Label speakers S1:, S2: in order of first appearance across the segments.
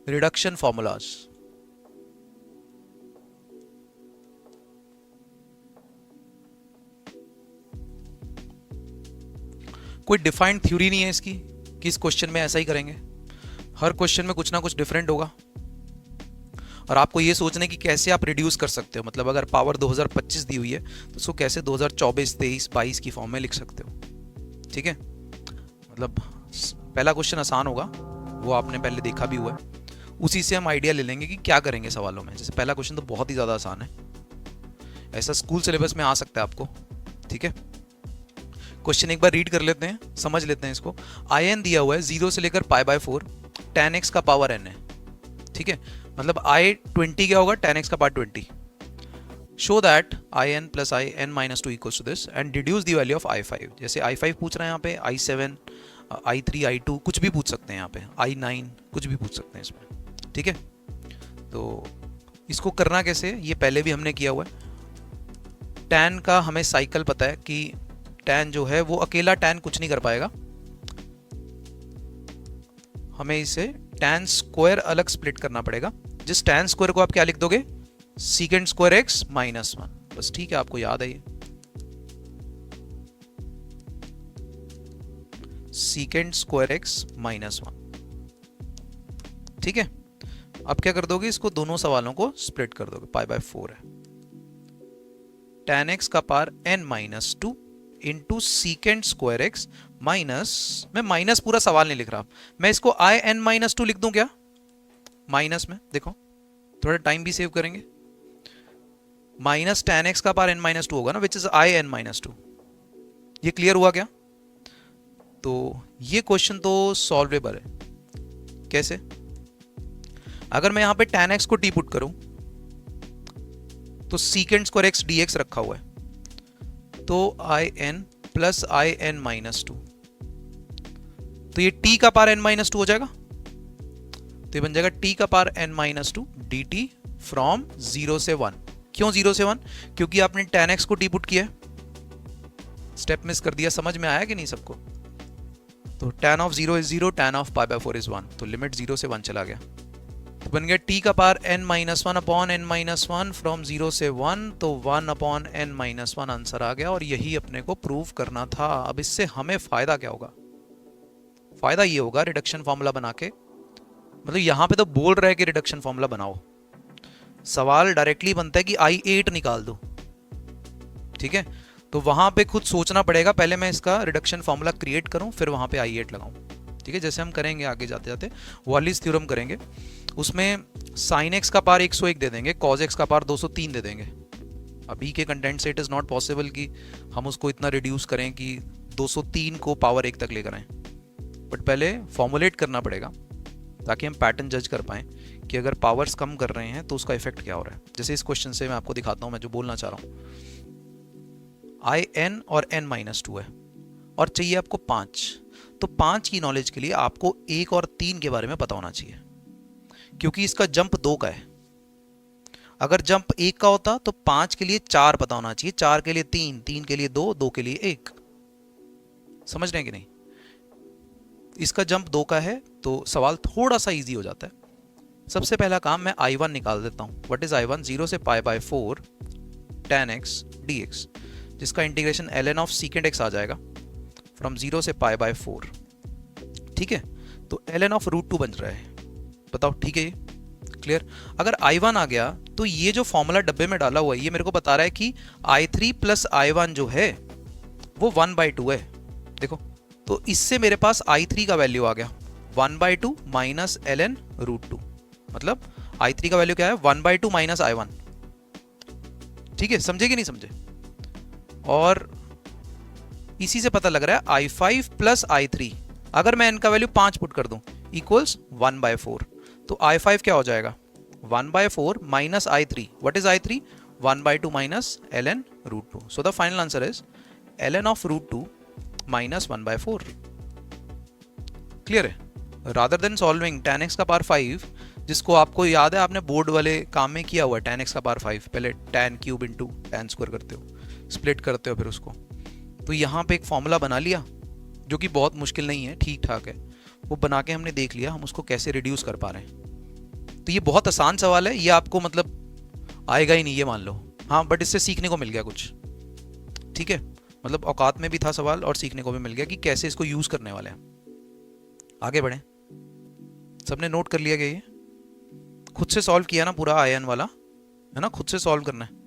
S1: Reduction formulas. कोई defined theory नहीं है इसकी कि इस क्वेश्चन में ऐसा ही करेंगे। हर क्वेश्चन में कुछ ना कुछ डिफरेंट होगा और आपको ये सोचना है कि कैसे आप रिड्यूस कर सकते हो। मतलब अगर पावर 2025 दी हुई है तो उसको कैसे 2024, 23, 22 की फॉर्म में लिख सकते हो। ठीक है, मतलब पहला क्वेश्चन आसान होगा, वो आपने पहले देखा भी हुआ है, उसी से हम आइडिया ले लेंगे कि क्या करेंगे सवालों में। जैसे पहला क्वेश्चन तो बहुत ही ज़्यादा आसान है, ऐसा स्कूल सिलेबस में आ सकता है आपको। ठीक है, क्वेश्चन एक बार रीड कर लेते हैं, समझ लेते हैं इसको। आई एन दिया हुआ है 0 से लेकर π/4, tan x का पावर n है। ठीक है, मतलब आई 20 क्या होगा, tan x का power 20। Show that I n plus I n minus two equals to this and deduce the value of i5। जैसे i5 पूछ रहे हैं यहाँ पे, i7, i3, i2 कुछ भी पूछ सकते हैं यहाँ पे, i9 कुछ भी पूछ सकते हैं इसमें। ठीक है, तो इसको करना कैसे, ये पहले भी हमने किया हुआ है। tan का हमें साइकिल पता है कि tan जो है वो अकेला tan कुछ नहीं कर पाएगा, हमें इसे tan स्क्वायर अलग स्प्लिट करना पड़ेगा। जिस tan स्क्वायर को आप क्या लिख दोगे, सीकेंड स्क्वायर x माइनस 1। बस ठीक है, आपको याद है ये सीकेंड स्क्वायर x माइनस 1। ठीक है, अब क्या कर दोगे, इसको दोनों सवालों को स्प्लिट कर दोगे, π/4 है। tan x का power n minus 2 into secant square x minus, मैं माइनस पूरा सवाल नहीं लिख रहा, मैं इसको आई एन माइनस 2 लिख दूं क्या, माइनस में देखो, थोड़ा टाइम भी सेव करेंगे। माइनस tan x का पावर n माइनस 2 होगा ना, which is I n minus 2। ये क्लियर हुआ क्या? तो ये क्वेश्चन तो सॉल्वेबल है। कैसे? अगर मैं यहां पे tan x को टी पुट करूं तो सीकेंड स्क्वायर x dx रखा हुआ है, तो I n plus I n minus 2, तो ये t का पावर n माइनस 2 हो जाएगा। तो ये बन जाएगा t का power n minus 2 D T from 0 से 1। क्यों 0 से 1? क्योंकि आपने tan x को टी पुट किया है, स्टेप मिस कर दिया। समझ में आया कि नहीं सबको? तो tan of 0 is 0, tan of π/4 is 1, तो लिमिट 0 से 1 चला गया, तो बन गया t का power n minus 1 upon n minus 1 from 0 से 1, तो 1 अपॉन n माइनस 1 आंसर आ गया। और यही अपने को प्रूव करना था। अब इससे हमें फायदा क्या होगा? फायदा ये होगा रिडक्शन फॉर्मूला बना के, मतलब यहां पे तो बोल रहा है कि रिडक्शन फॉर्मूला बनाओ, सवाल डायरेक्टली बनता है कि i8 निकाल दो। ठीक है, तो वहां पे खुद सोचना पड़ेगा, पहले मैं इसका रिडक्शन फॉर्मूला क्रिएट करूं फिर वहां पे i8 लगाऊं। ठीक है, जैसे हम करेंगे आगे जाते जाते वॉलिस थ्योरम करेंगे, उसमें साइन एक्स का पावर 101 दे देंगे, कॉज एक्स का पावर 203 दे देंगे। अभी के कंटेंट से इट इज नॉट पॉसिबल कि हम उसको इतना रिड्यूस करें कि 203 को पावर 1 तक लेकर आए, बट पहले फॉर्मुलेट करना पड़ेगा ताकि हम पैटर्न जज कर पाएं कि अगर पावर्स कम कर रहे हैं तो उसका इफेक्ट क्या हो रहा है। जैसे इस क्वेश्चन से मैं आपको दिखाता हूं, मैं जो बोलना चाह रहा हूं, आई एन और n माइनस 2 है और चाहिए आपको 5, तो 5 की नॉलेज के लिए आपको 1 और 3 के बारे में पता होना चाहिए, क्योंकि इसका जंप 2 का है। अगर जंप 1 का होता तो 5 के लिए 4 पता होना चाहिए, 4 के लिए 3, 3 के लिए 2, 2 के लिए 1। समझ रहे हैं कि नहीं? इसका जंप 2 का है तो सवाल थोड़ा सा इजी हो जाता है। सबसे पहला काम मैं I1 निकाल देता हूं। What is I1? 0 से π/4 tan x dx, जिसका इंटीग्रेशन ln ऑफ सीकेंड x आ जाएगा फ्रॉम 0 से π/4। ठीक है, तो ln ऑफ √2 बन रहा है। बताओ ठीक है, ये क्लियर? अगर I1 आ गया तो ये जो फॉर्मूला डब्बे में डाला हुआ है ये मेरे को बता रहा है कि I3 प्लस I1 जो है वो 1/2 है। देखो, तो इससे मेरे पास I3 का वैल्यू आ गया 1/2 माइनस ln √2, मतलब I3 का वैल्यू क्या है, 1/2 माइनस I1। ठीक है, समझे कि नहीं समझे? और इसी से पता लग रहा है I5 प्लस I3, अगर मैं इनका वैल्यू 5 पुट कर दूं इक्वल्स 1/4, तो I5 क्या हो जाएगा, 1/4 minus I3। What is I3? 1/2 minus ln √2। So the final answer is ln of √2 minus 1/4। Clear है? Rather than solving tan x का पावर 5, जिसको आपको याद है आपने बोर्ड वाले काम में किया हुआ है, tan x का पावर 5 पहले tan cube into tan square करते हो, स्प्लिट करते हो फिर उसको, तो यहाँ पे एक फॉर्मूला बना लिया जो कि बहुत मुश्किल नहीं है, ठीक ठाक है, वो बना के हमने देख लिया हम उसको कैसे रिड्यूस कर पा रहे हैं। तो ये बहुत आसान सवाल है, ये आपको मतलब आएगा ही नहीं ये मान लो, हाँ, बट इससे सीखने को मिल गया कुछ, ठीक है। मतलब औकात में भी था सवाल और सीखने को भी मिल गया कि कैसे इसको यूज करने वाले हैं। आगे बढ़े, सबने नोट कर लिया गया, ये खुद से सॉल्व किया ना पूरा आयन वाला, है ना, खुद से सॉल्व करना है।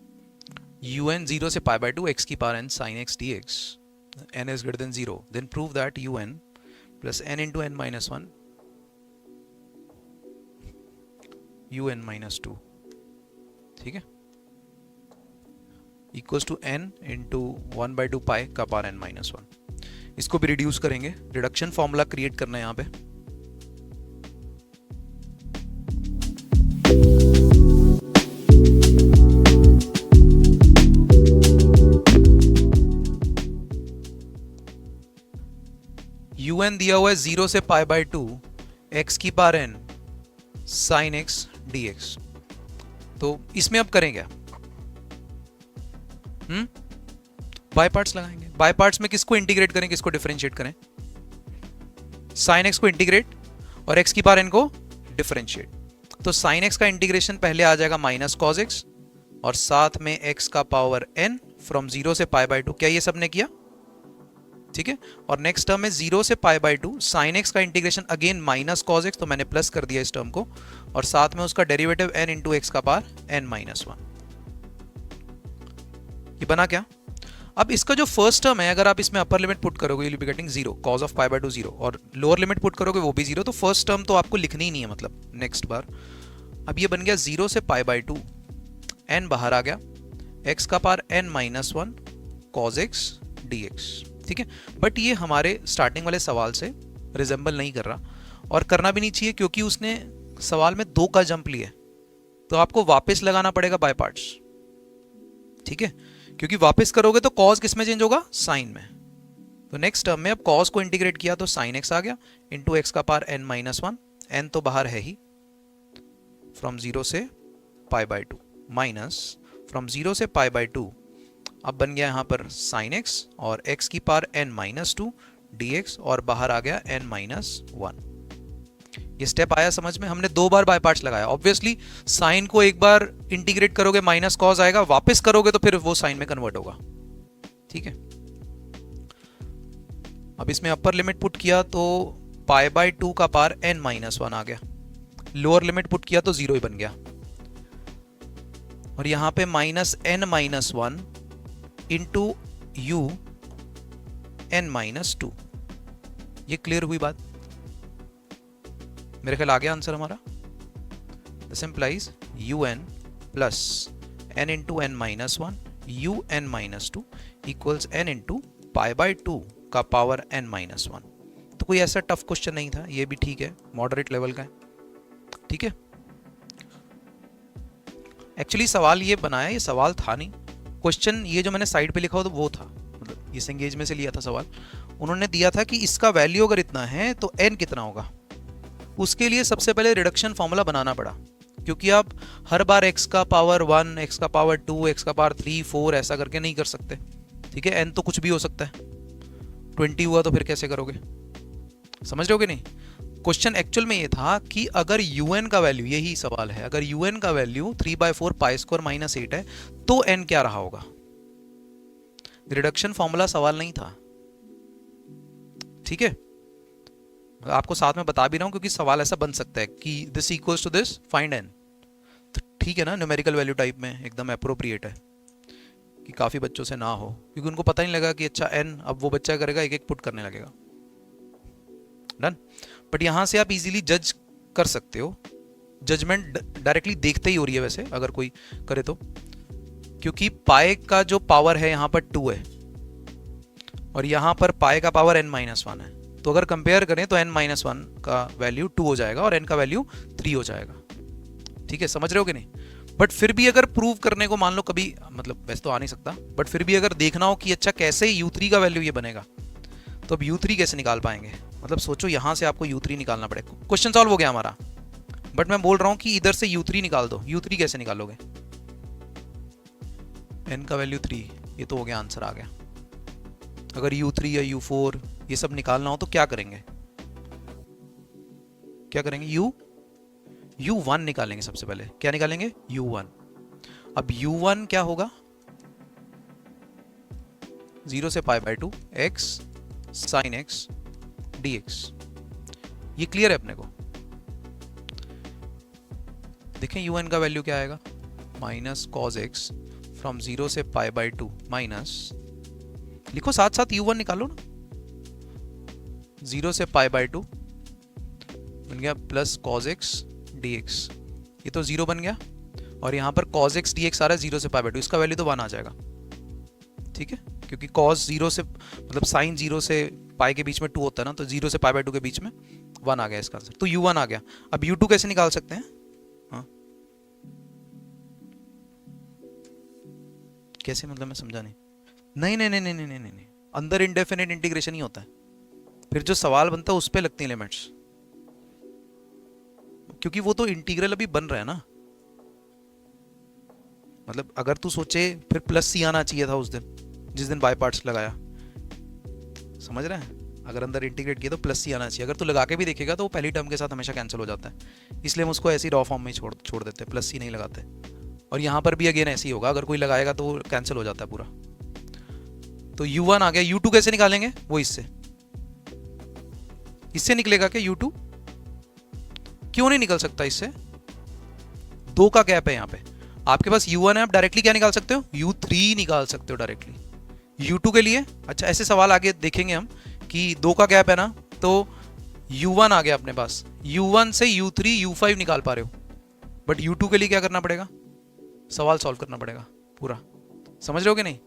S1: un 0 से पाई बाय 2 x की power n sin x dx, n is greater than 0, then prove that un plus n into n minus 1 un minus 2, ठीक है, equals to n into 1 by 2 pi का power n minus 1। इसको भी reduce करेंगे, reduction formula create करना है यहाँ पे। un दिया हुआ है 0 से पाई बाय 2 x की power n sin x dx। तो इसमें अब करें क्या, बाय पार्ट्स लगाएंगे। बाय पार्ट्स में किसको इंटीग्रेट करें, किसको डिफरेंशिएट करें, साइन एक्स को इंटीग्रेट और एक्स की पावर एन को डिफरेंशिएट। तो साइन एक्स का इंटीग्रेशन पहले आ जाएगा माइनस कॉस एक्स और साथ में एक्स का पावर एन फ्रॉम 0 से पाई बाय 2, क्या ये सब ने किया, ठीक है। और नेक्स्ट टर्म में 0 से पाई बाय 2 साइन एक्स का integration again minus cos x, तो मैंने प्लस कर दिया इस टर्म को, और साथ में उसका डेरिवेटिव n इंटू एक्स का पावर n माइनस 1। ये बना क्या, अब इसका जो फर्स्ट टर्म है अगर आप इसमें अपर लिमिट पुट करोगे you will be getting 0 cos of pi by 2 0, और लोअर लिमिट पुट करोगे वो भी 0, तो फर्स्ट टर्म तो आपको लिखनी ही नहीं है मतलब नेक्स्ट बार। अब ये बन गया 0 से पाई बाय 2, n बाहर आ गया, x का power n minus 1 cos x dx, ठीक है। बट ये हमारे स्टार्टिंग वाले सवाल से रिजेंबल नहीं कर रहा और करना भी नहीं चाहिए, क्योंकि उसने सवाल में 2 का जंप लिया, तो आपको वापस लगाना पड़ेगा बाय पार्ट्स, ठीक है, क्योंकि वापस करोगे तो कॉस किस में चेंज होगा, साइन में। तो नेक्स्ट टर्म में अब कॉस को इंटीग्रेट किया तो साइन एक्स आ गया इंटू एक्स का पावर n माइनस 1, n तो बाहर है ही, फ्रॉम 0 से पाई बाय 2 माइनस फ्रॉम 0 से पाई बाय 2, अब बन गया यहाँ पर साइन एक्स और x की पावर n माइनस 2 dx, और बाहर आ गया n माइनस 1। ये स्टेप आया समझ में, हमने 2 बार बाय पार्ट्स लगाया। ऑब्वियसली साइन को एक बार इंटीग्रेट करोगे माइनस कॉस आएगा, वापस करोगे तो फिर वो साइन में कन्वर्ट होगा, ठीक है। अब इसमें अपर लिमिट पुट किया तो पाई बाय 2 का पावर n माइनस 1 आ गया, लोअर लिमिट पुट किया तो 0 ही बन गया, और यहां पे minus n minus 1 into u n minus 2। ये क्लियर हुई बात, मेरे ख्याल आ गया आंसर हमारा। This implies un plus n into n minus 1 un minus 2 equals n into pi by 2 का पावर n माइनस 1। तो कोई ऐसा टफ क्वेश्चन नहीं था, ये भी ठीक है, मॉडरेट लेवल का है, ठीक है। एक्चुअली सवाल ये बनाया, ये सवाल था नहीं, क्वेश्चन ये जो मैंने साइड पे लिखा हो तो वो था, मतलब इस एंगेज में से लिया था सवाल। उन्होंने दिया था कि इसका वैल्यू अगर इतना है तो n कितना होगा। उसके लिए सबसे पहले रिडक्शन फॉर्मूला बनाना पड़ा, क्योंकि आप हर बार x का पावर 1, x का पावर 2, x का पावर 3, 4 ऐसा करके नहीं कर सकते, ठीक है। n तो कुछ भी हो सकता है, 20 हुआ तो फिर कैसे करोगे, समझ रहे हो कि नहीं। क्वेश्चन एक्चुअल में ये था कि अगर un का वैल्यू, यही सवाल है, अगर un का वैल्यू 3/4 पाई स्क्वायर माइनस 8 है तो n क्या रहा होगा। रिडक्शन फॉर्मूला सवाल नहीं था, ठीक है। आपको साथ में बता भी रहा हूं क्योंकि सवाल ऐसा बन सकता है कि this equals to this, find n, तो ठीक है ना, न्यूमेरिकल वैल्यू टाइप में एकदम अप्रोप्रिएट है कि काफी बच्चों से ना हो, क्योंकि उनको पता नहीं लगा कि अच्छा n, अब वो बच्चा करेगा एक एक पुट करने लगेगा, डन। बट यहां से आप इजीली जज कर सकते हो, जजमेंट डायरेक्टली देखते ही हो रही है वैसे अगर कोई करे तो, क्योंकि पाई का जो पावर है यहां पर 2 है और यहां पर पाई का पावर n माइनस 1 है, तो अगर कंपेयर करें तो n माइनस 1 का वैल्यू 2 हो जाएगा और n का वैल्यू 3 हो जाएगा, ठीक है, समझ रहे हो कि नहीं। बट फिर भी अगर प्रूव करने को मान लो कभी, मतलब वैसे तो आ नहीं सकता, बट फिर भी अगर देखना हो कि अच्छा कैसे u3 का वैल्यू ये बनेगा, तो अब u3 कैसे निकाल पाएंगे, मतलब सोचो यहां से आपको u3 निकालना पड़ेगा। क्वेश्चन सॉल्व हो गया हमारा, बट मैं बोल रहा हूं कि इधर से u3 निकाल दो। u3 कैसे निकालोगे, n का वैल्यू 3, ये तो हो गया, आंसर आ गया। अगर u3 या u4 ये सब निकालना हो तो क्या करेंगे, क्या करेंगे, u1 निकालेंगे सबसे पहले। क्या निकालेंगे? u1। अब u1 क्या होगा? 0 से pi bye 2 x sin x dx। ये क्लियर है अपने को? देखें un का वैल्यू क्या आएगा? माइनस कॉज एक्स फ्रॉम 0 से पाई बाय 2 माइनस, लिखो साथ साथ u1 निकालो ना, 0 से पाई बाय 2 बन गया प्लस कॉज एक्स dx। ये तो 0 बन गया, और यहां पर cos x dx आ रहा है 0 से पाई बाय 2, इसका वैल्यू तो 1 आ जाएगा। ठीक है, क्योंकि cos 0 से मतलब साइन 0 से पाई के बीच में 2 होता है ना, तो 0 से पाई बाय 2 के बीच में 1 आ गया इसका आंसर। तो u1 आ गया। अब u2 कैसे निकाल सकते हैं? हाँ कैसे, मतलब मैं समझा नहीं। नहीं नहीं नहीं नहीं नहीं नहीं नहीं, अंदर इनडेफिनेट इंटीग्रेशन ही होता है, फिर जो सवाल बनता है उस पे लगती हैं लिमिट्स, क्योंकि वो तो इंटीग्रल अभी बन रहा है ना। मतलब अगर तू सोचे फिर प्लस सी आना चाहिए था उस दिन जिस दिन बाय पार्ट्स लगाया, समझ रहे हैं? अगर अंदर इंटीग्रेट किया तो प्लस सी आना चाहिए। अगर तू लगा के भी देखेगा तो वो पहली टर्म के साथ हमेशा कैंसिल हो जाता है, इसलिए हम उसको ऐसी रॉ फॉर्म में ही छोड़ देते हैं, प्लस सी नहीं लगाते। और यहाँ पर भी अगेन ऐसे ही होगा, अगर कोई लगाएगा तो वो कैंसिल हो जाता है पूरा। तो u1 आ गया। u2 कैसे निकालेंगे? वो इससे निकलेगा क्या u2? क्यों नहीं निकल सकता इससे? 2 का गैप है यहाँ पे, आपके पास u1 है, आप डायरेक्टली क्या निकाल सकते हो? u3 निकाल सकते हो डायरेक्टली। u2 के लिए अच्छा ऐसे सवाल आगे देखेंगे हम कि 2 का गैप है ना, तो u1 आ गया अपने पास, u1 से u3 u5 निकाल पा रहे हो, बट u2 के लिए क्या करना पड़ेगा? सवाल सॉल्व करना पड़ेगा पूरा। समझ रहे हो कि नहीं?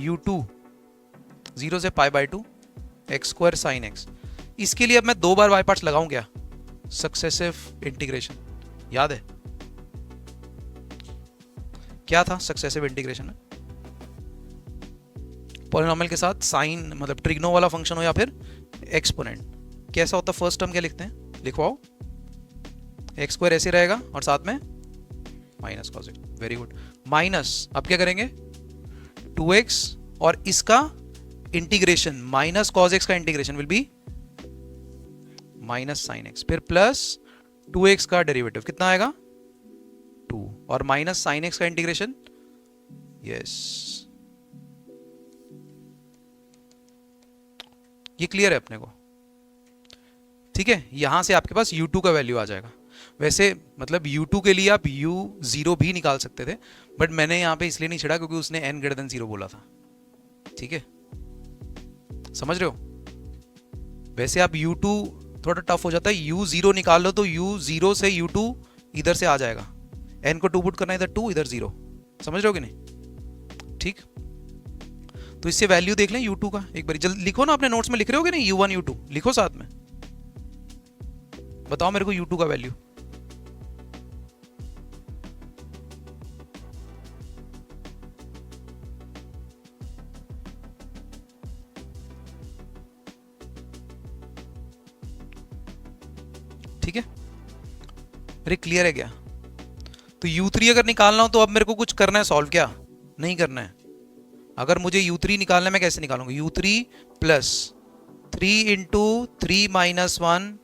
S1: u2 0 से pi bye 2 x square sine x. इसके लिए अब मैं 2 बार बाय पार्ट्स लगाऊं क्या? सक्सेसिव इंटीग्रेशन, याद है क्या था सक्सेसिव इंटीग्रेशन में? पॉलिनोमियल के साथ साइन मतलब ट्रिग्नो वाला फंक्शन हो या फिर एक्सपोनेंट, कैसा होता? फर्स्ट टर्म क्या लिखते हैं? लिखवाओ, एक्स स्क्वायर ऐसे रहेगा और साथ में minus cos x. Very good. Minus, अब क्या करेंगे? 2x और इसका इंटीग्रेशन माइनस कॉस एक्स का integration will be minus sine x, फिर प्लस 2x का डेरिवेटिव कितना आएगा? 2, और माइनस साइन एक्स का इंटीग्रेशन, यस ये क्लियर है अपने को? ठीक है, यहां से आपके पास u2 का वैल्यू आ जाएगा। वैसे मतलब u2 के लिए आप u0 भी निकाल सकते थे, बट मैंने यहां पे इसलिए नहीं छिड़ा क्योंकि उसने n>0 बोला था। ठीक है, समझ रहे हो? वैसे आप u2 थोड़ा टफ हो जाता है, u0 निकाल लो तो u0 से u2 इधर से आ जाएगा, n को 2 पुट करना, इधर 2 इधर 0। समझ रहे हो कि नहीं? ठीक, तो इससे वैल्यू देख लें u2 का एक बार, जल्दी लिखो ना, अपने नोट्स में लिख रहे हो कि नहीं? u1 u2 लिखो साथ में, बताओ मेरे को u2 का वैल्यू। ठीक है, अरे क्लियर है क्या? तो u3 अगर निकालना हो तो अब मेरे को कुछ करना है सॉल्व? क्या नहीं करना है? अगर मुझे u3 निकालना है, मैं कैसे निकालूंगा? u3 plus 3 into 3 minus 1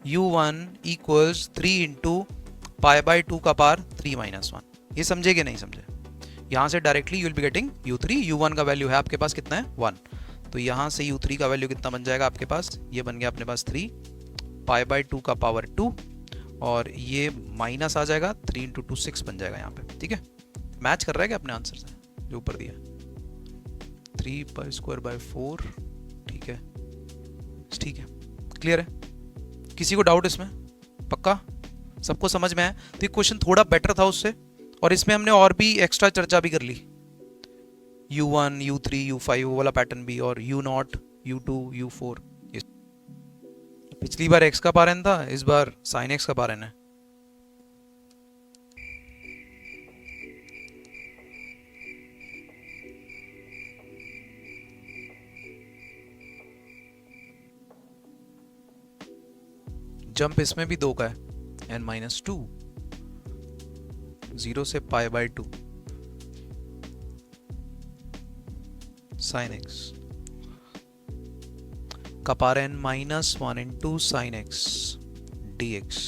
S1: u1 equals 3 into pi by 2 का पावर 3 माइनस 1। ये समझे कि नहीं समझे? यहां से directly you will be getting u3। u1 का वैल्यू है आपके पास कितना है? 1। तो यहां से u3 का वैल्यू कितना बन जाएगा आपके पास? ये बन गया अपने पास 3 पाई बाय 2 का पावर 2, और ये माइनस आ जाएगा 3 इंटू 2 6 बन जाएगा यहाँ पे। ठीक है, मैच कर रहा है क्या अपने आंसर से जो ऊपर दिया? 3 पाई स्क्वायर बाय 4। ठीक है, ठीक है, क्लियर है? किसी को डाउट इसमें? पक्का सबको समझ में आया? तो ये क्वेश्चन थोड़ा बेटर था उससे, और इसमें हमने और भी एक्स्ट्रा चर्चा भी कर ली, u1 u3 u5 वो वाला पैटर्न भी, और u0 u2 u4। पिछली बार x का पारन था, इस बार sin x का पारन है। जंप इसमें भी 2 का है, n-2 0 से पाई बाय 2 sin x का power n-1 into sine x dx।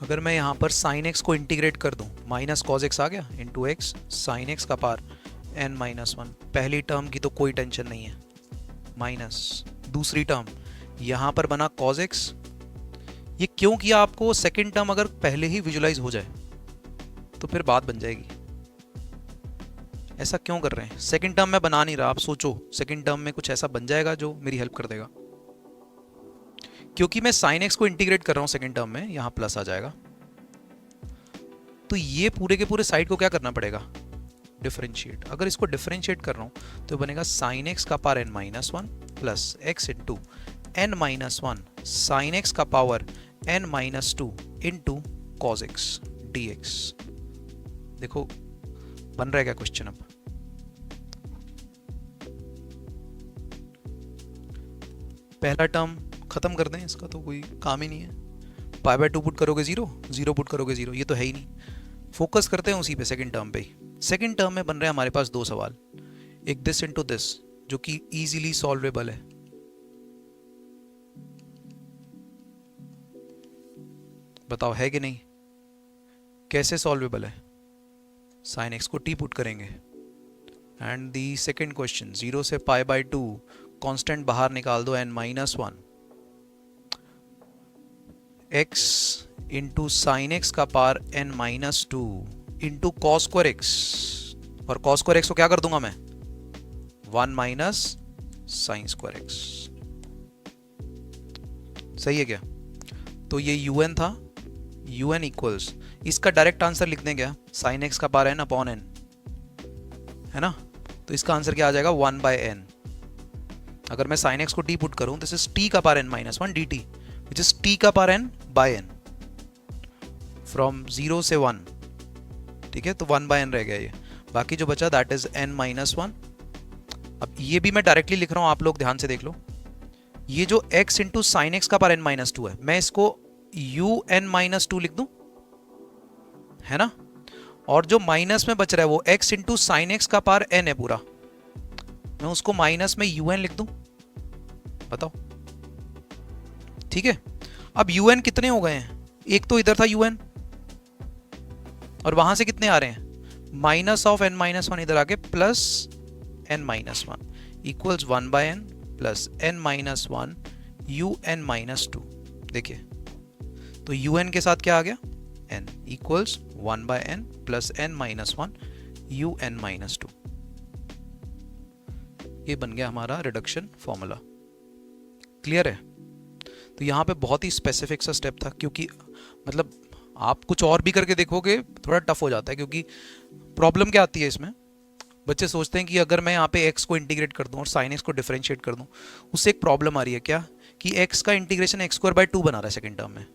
S1: अगर मैं यहाँ पर sin x को इंटीग्रेट कर दूं, माइनस cos x आ गया इंटू एक्स साइन एक्स का पावर n माइनस वन। पहली टर्म की तो कोई टेंशन नहीं है, माइनस दूसरी टर्म यहाँ पर बना cos x। ये क्यों किया आपको? सेकेंड टर्म अगर पहले ही विजुलाइज हो जाए तो फिर बात बन जाएगी। ऐसा क्यों कर रहे हैं? सेकेंड टर्म में बना नहीं रहा, आप सोचो सेकेंड टर्म में कुछ ऐसा बन जाएगा जो मेरी हेल्प कर देगा। क्योंकि मैं साइन एक्स को इंटीग्रेट कर रहा हूं सेकेंड टर्म में, यहां प्लस आ जाएगा। तो ये पूरे के पूरे साइड को क्या करना पड़ेगा? डिफरेंशिएट। अगर इसको डिफरेंशिएट कर रहा हूं तो बनेगा साइन एक्स का power n minus one plus x into n minus one sine x का power n minus two into cos x d x. देखो बन रहा है क्या क्वेश्चन? अब पहला टर्म खत्म कर दें, इसका तो कोई काम ही नहीं है। पाई बाय टू पुट करोगे जीरो, जीरो पुट करोगे जीरो, ये तो है ही नहीं। फोकस करते हैं उसी पे, सेकंड टर्म पे ही। सेकंड टर्म में बन रहे हैं हमारे पास दो सवाल, एक दिस इनटू दिस जो कि इजीली सॉल्वेबल है। बताओ है कि नहीं? कैसे सॉल्वेबल है? साइन एक्स को टी पुट करेंगे and the second question, zero से पाई बाय टू कांस्टेंट बाहर निकाल दो n minus one, x into sine x का power n minus two into cos square x. और कॉस स्क्वायर एक्स को क्या कर दूंगा मैं? 1 माइनस साइन स्क्वायर एक्स। सही है क्या? तो ये un था, un इक्वल्स, इसका डायरेक्ट आंसर लिख दें क्या? साइन एक्स का पावर n अपॉन n, है ना? तो इसका आंसर क्या आ जाएगा? 1 बाय n। अगर मैं साइन एक्स को t पुट करूं, दिस इज t का power n minus one d t, which is t का power n by n from 0 से 1। ठीक है, तो 1 बाय n रह गया ये, बाकी जो बचा that is n minus one. अब ये भी मैं डायरेक्टली लिख रहा हूं, आप लोग ध्यान से देख लो। ये जो x इंटू साइन एक्स का पावर n माइनस टू है, मैं इसको un माइनस टू लिख दूं, है ना? और जो माइनस में बच रहा है वो x इंटू साइन एक्स का पावर n है पूरा, मैं उसको माइनस में un लिख दूं। बताओ, ठीक है? अब un कितने हो गए हैं? एक तो इधर था un, और वहां से कितने आ रहे हैं? Minus of n minus one इधर आके plus n minus one equals 1 by n plus n minus one un minus two. देखिए, तो un के साथ क्या आ गया? n equals 1 by n plus n minus one un minus two. ये बन गया हमारा रिडक्शन फॉर्मूला। क्लियर है? तो यहाँ पे बहुत ही स्पेसिफिक सा स्टेप था, क्योंकि मतलब आप कुछ और भी करके देखोगे थोड़ा टफ हो जाता है। क्योंकि प्रॉब्लम क्या आती है इसमें, बच्चे सोचते हैं कि अगर मैं यहाँ पे x को इंटीग्रेट कर दूं और sin x को डिफरेंशिएट कर दूं, उससे एक प्रॉब्लम आ रही है क्या कि x का integration x square by two बना रहा है सेकंड टर्म में,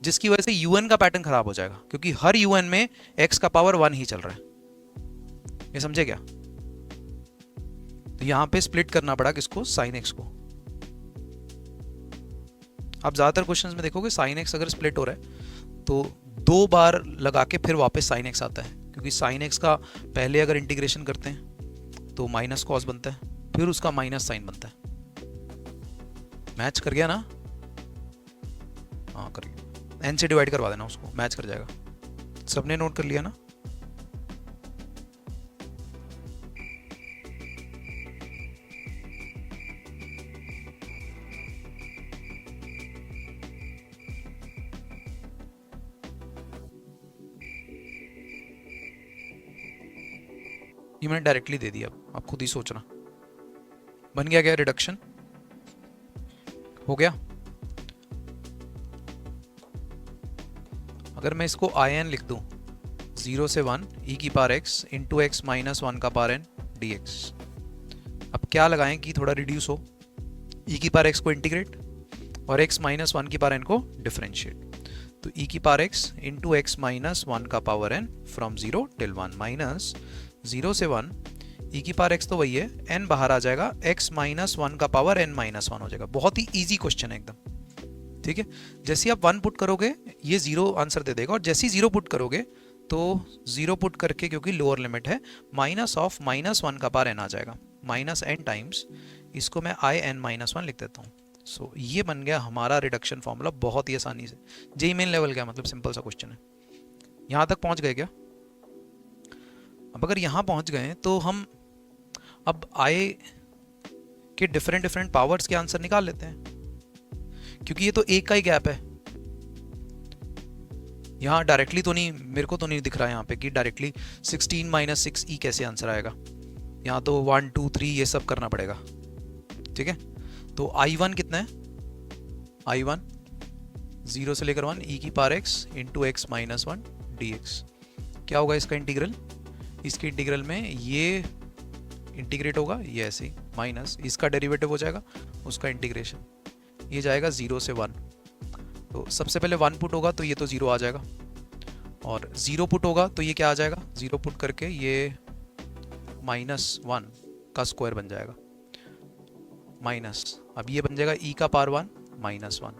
S1: जिसकी वजह से un का पैटर्न खराब हो जाएगा, क्योंकि हर un में x का पावर 1 ही चल रहा है। ये समझे क्या? तो यहां पे स्प्लिट करना पड़ा किसको? sin x को। आप ज्यादातर क्वेश्चंस में देखोगे sin x अगर स्प्लिट हो रहा है तो दो बार लगा के फिर वापस sin x आता है, क्योंकि sin x का पहले अगर इंटीग्रेशन करते हैं तो माइनस कॉस बनता है, फिर उसका माइनस साइन बनता है। मैच कर गया ना? हाँ कर गया। n से डिवाइड करवा देना उसको, मैच कर जाएगा। सबने नोट कर लिया ना? ये मैंने डायरेक्टली दे दिया, आप खुद ही सोचना। बन गया क्या रिडक्शन? हो गया। अगर मैं इसको in लिख दूं, 0 से 1 e की power x into x minus one का पावर n dx। अब क्या लगाएं कि थोड़ा रिड्यूस हो? e की पावर x को इंटीग्रेट और x माइनस वन की पावर n को डिफरेंशिएट। तो e की power x into x minus one का power n from 0 till 1 minus 0 से 1 e की पावर x तो वही है, n बाहर आ जाएगा, x माइनस वन का पावर n माइनस वन हो जाएगा। बहुत ही इजी क्वेश्चन है एकदम। ठीक है, जैसे आप 1 पुट करोगे ये 0 आंसर दे देगा, और जैसे ही 0 पुट करोगे तो 0 पुट करके, क्योंकि लोअर लिमिट है, माइनस ऑफ माइनस वन का पावर n आ जाएगा, माइनस n टाइम्स, इसको मैं i n माइनस वन लिख देता हूँ, सो ये बन गया हमारा रिडक्शन फॉर्मूला बहुत ही आसानी से। जेई मेन लेवल क्या मतलब, सिंपल सा क्वेश्चन है। यहां तक पहुंच गए क्या? अब अगर यहां पहुंच गए तो हम अब आए के डिफरेंट डिफरेंट पावर्स के आंसर निकाल लेते हैं, क्योंकि ये तो एक का ही गैप है। यहाँ डायरेक्टली तो नहीं, मेरे को तो नहीं दिख रहा है यहाँ पे कि डायरेक्टली 16 माइनस 6e कैसे आंसर आएगा। यहाँ तो 1 2 3 ये सब करना पड़ेगा। ठीक है, तो I1 कितना है? I1 0 से लेकर 1 e की power x into x minus 1 dx। क्या होगा इसका इंटीग्रल? इसके इंटीग्रल में ये इंटीग्रेट होगा, ये ऐसे ही माइनस इसका डेरिवेटिव हो जाएगा, उसका इंटीग्रेशन, ये जाएगा 0 से 1। तो सबसे पहले 1 पुट होगा तो ये तो 0 आ जाएगा, और 0 पुट होगा तो ये क्या आ जाएगा? 0 पुट करके ये -1 का स्क्वायर बन जाएगा माइनस, अब ये बन जाएगा e का पावर 1 -1।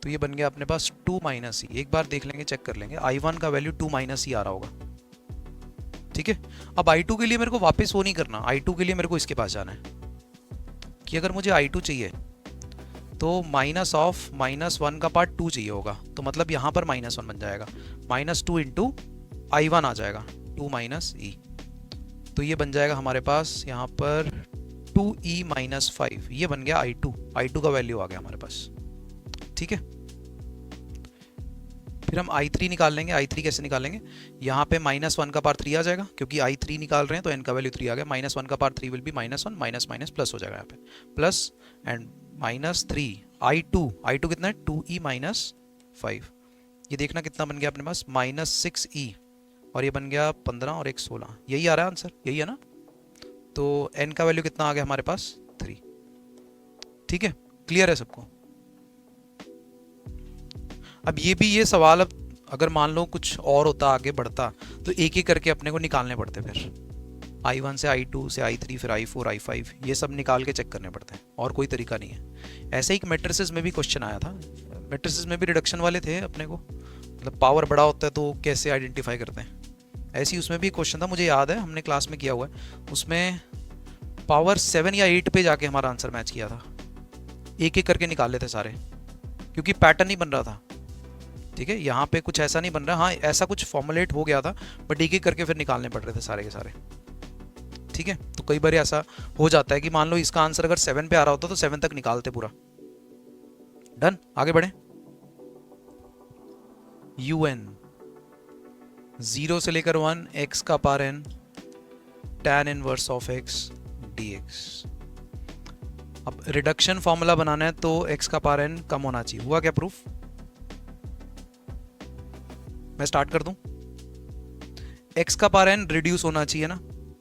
S1: तो ये बन गया अपने पास 2 - e। एक बार देख लेंगे, चेक कर लेंगे, I1 का वैल्यू 2 - e आ रहा होगा। ठीक है, अब I2 के लिए मेरे को वापस वो नहीं करना, I2 के लिए मेरे को इसके पास जाना है कि अगर मुझे I2 चाहिए तो माइनस ऑफ -1 का पार्ट 2 चाहिए होगा, तो मतलब यहाँ पर -1 बन जाएगा, -2 इंटू I1 आ जाएगा 2 - e। तो ये बन जाएगा हमारे पास यहाँ पर 2e - 5, ये बन गया I2 का वैल्यू आ गया हमारे पास। ठीक है, फिर हम I3 निकाल लेंगे। I3 कैसे निकालेंगे? यहाँ पे -1 का पावर 3 आ जाएगा, क्योंकि I3 निकाल रहे हैं तो n का वैल्यू 3 आ गया, -1 का power 3 will be -1 minus minus plus हो जाएगा यहाँ पे, प्लस एंड -3 I2 कितना है? 2e - 5। ये देखना कितना बन गया अपने पास, -6e, और ये बन गया 15 और 1 16। यही आ रहा है आंसर, यही है ना? तो n का वैल्यू कितना आ गया हमारे पास? 3। ठीक है, क्लियर है सबको? अब ये सवाल, अब अगर मान लो कुछ और होता, आगे बढ़ता, तो एक एक करके अपने को निकालने पड़ते, फिर I1 से I2 से I3 फिर I4 I5 ये सब निकाल के चेक करने पड़ते हैं, और कोई तरीका नहीं है। ऐसे ही मैट्रिसेस में भी क्वेश्चन आया था, मैट्रिसेस में भी रिडक्शन वाले थे अपने को, मतलब पावर बड़ा होता है तो कैसे आइडेंटिफाई करते हैं, ऐसे ही उसमें भी क्वेश्चन था, मुझे याद है हमने क्लास में किया हुआ है। उसमें पावर 7 या 8 पे जाके हमारा आंसर मैच किया था, एक एक करके निकाले थे सारे, क्योंकि पैटर्न नहीं बन रहा था। ठीक है, यहाँ पे कुछ ऐसा नहीं बन रहा, हाँ ऐसा कुछ फॉर्मुलेट हो गया था, बट एक एक करके फिर निकालने पड़ रहे थे सारे के सारे। ठीक है, तो कई बार ऐसा हो जाता है कि मान लो इसका आंसर अगर 7 पे आ रहा होता तो 7 तक निकालते पूरा। डन, आगे बढ़े। UN 0 से लेकर 1 x का power n tan inverse of x dx। अब रिडक्शन फॉर्मूला बनाना है तो x का पावर n कम होना चाहिए। हुआ क्या प्रूफ? मैं स्टार्ट कर दूं। x का पावर n रिड्यूस होना चाहिए ना,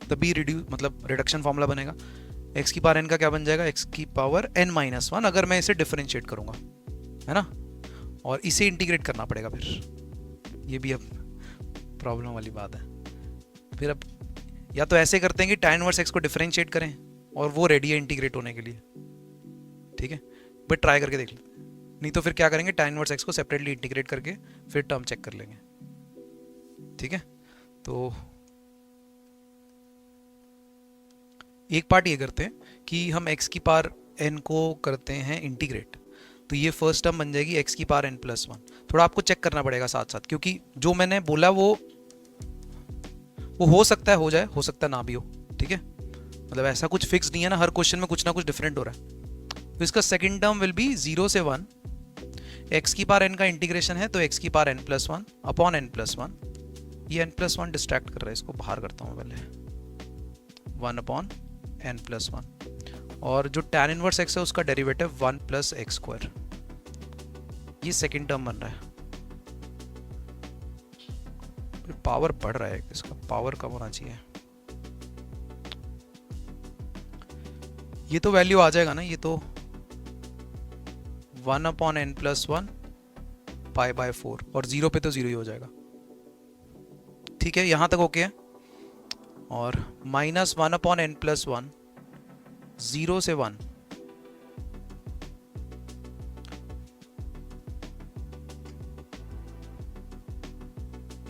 S1: तभी रिड्यूस मतलब रिडक्शन फॉर्मूला बनेगा। x की पावर n का क्या बन जाएगा? x की पावर n -1, अगर मैं इसे डिफरेंशिएट करूंगा, है ना, और इसे इंटीग्रेट करना पड़ेगा फिर। ये भी अब प्रॉब्लम वाली बात है। फिर अब या तो ऐसे करते हैं कि tan इनवर्स x को डिफरेंशिएट करें और वो रेडी है इंटीग्रेट होने के लिए। ठीक है, बट ट्राई करके देख लेते हैं। नहीं तो फिर क्या करेंगे, tan इनवर्स x को सेपरेटली इंटीग्रेट करके फिर टर्म चेक कर लेंगे। ठीक है, तो एक पार्ट ये करते हैं कि हम x की पावर n को करते हैं इंटीग्रेट, तो ये फर्स्ट टर्म बन जाएगी x की पावर n+1। थोड़ा आपको चेक करना पड़ेगा साथ साथ, क्योंकि जो मैंने बोला वो हो सकता है हो जाए, हो सकता है ना भी हो। ठीक है, मतलब ऐसा कुछ फिक्स नहीं है ना, हर क्वेश्चन में कुछ ना कुछ डिफरेंट हो रहा है। तो इसका सेकंड टर्म विल बी 0 से 1, x की पावर n का इंटीग्रेशन है तो x की पावर n+1 अपॉन n+1। ये n+1 डिस्ट्रैक्ट कर रहा है, इसको बाहर करता हूँ पहले, 1 अपॉन n+1, और जो tan इनवर्स x है उसका डेरिवेटिव 1 + x²। ये सेकंड टर्म बन रहा है। पावर बढ़ रहा है, इसका पावर कम होना चाहिए। ये तो वैल्यू आ जाएगा ना, ये तो 1 अपॉन n+1 π/4, और 0 पे तो 0 ही हो जाएगा। ठीक है, यहां तक ओके है। और -1 अपॉन n+1 0 से 1,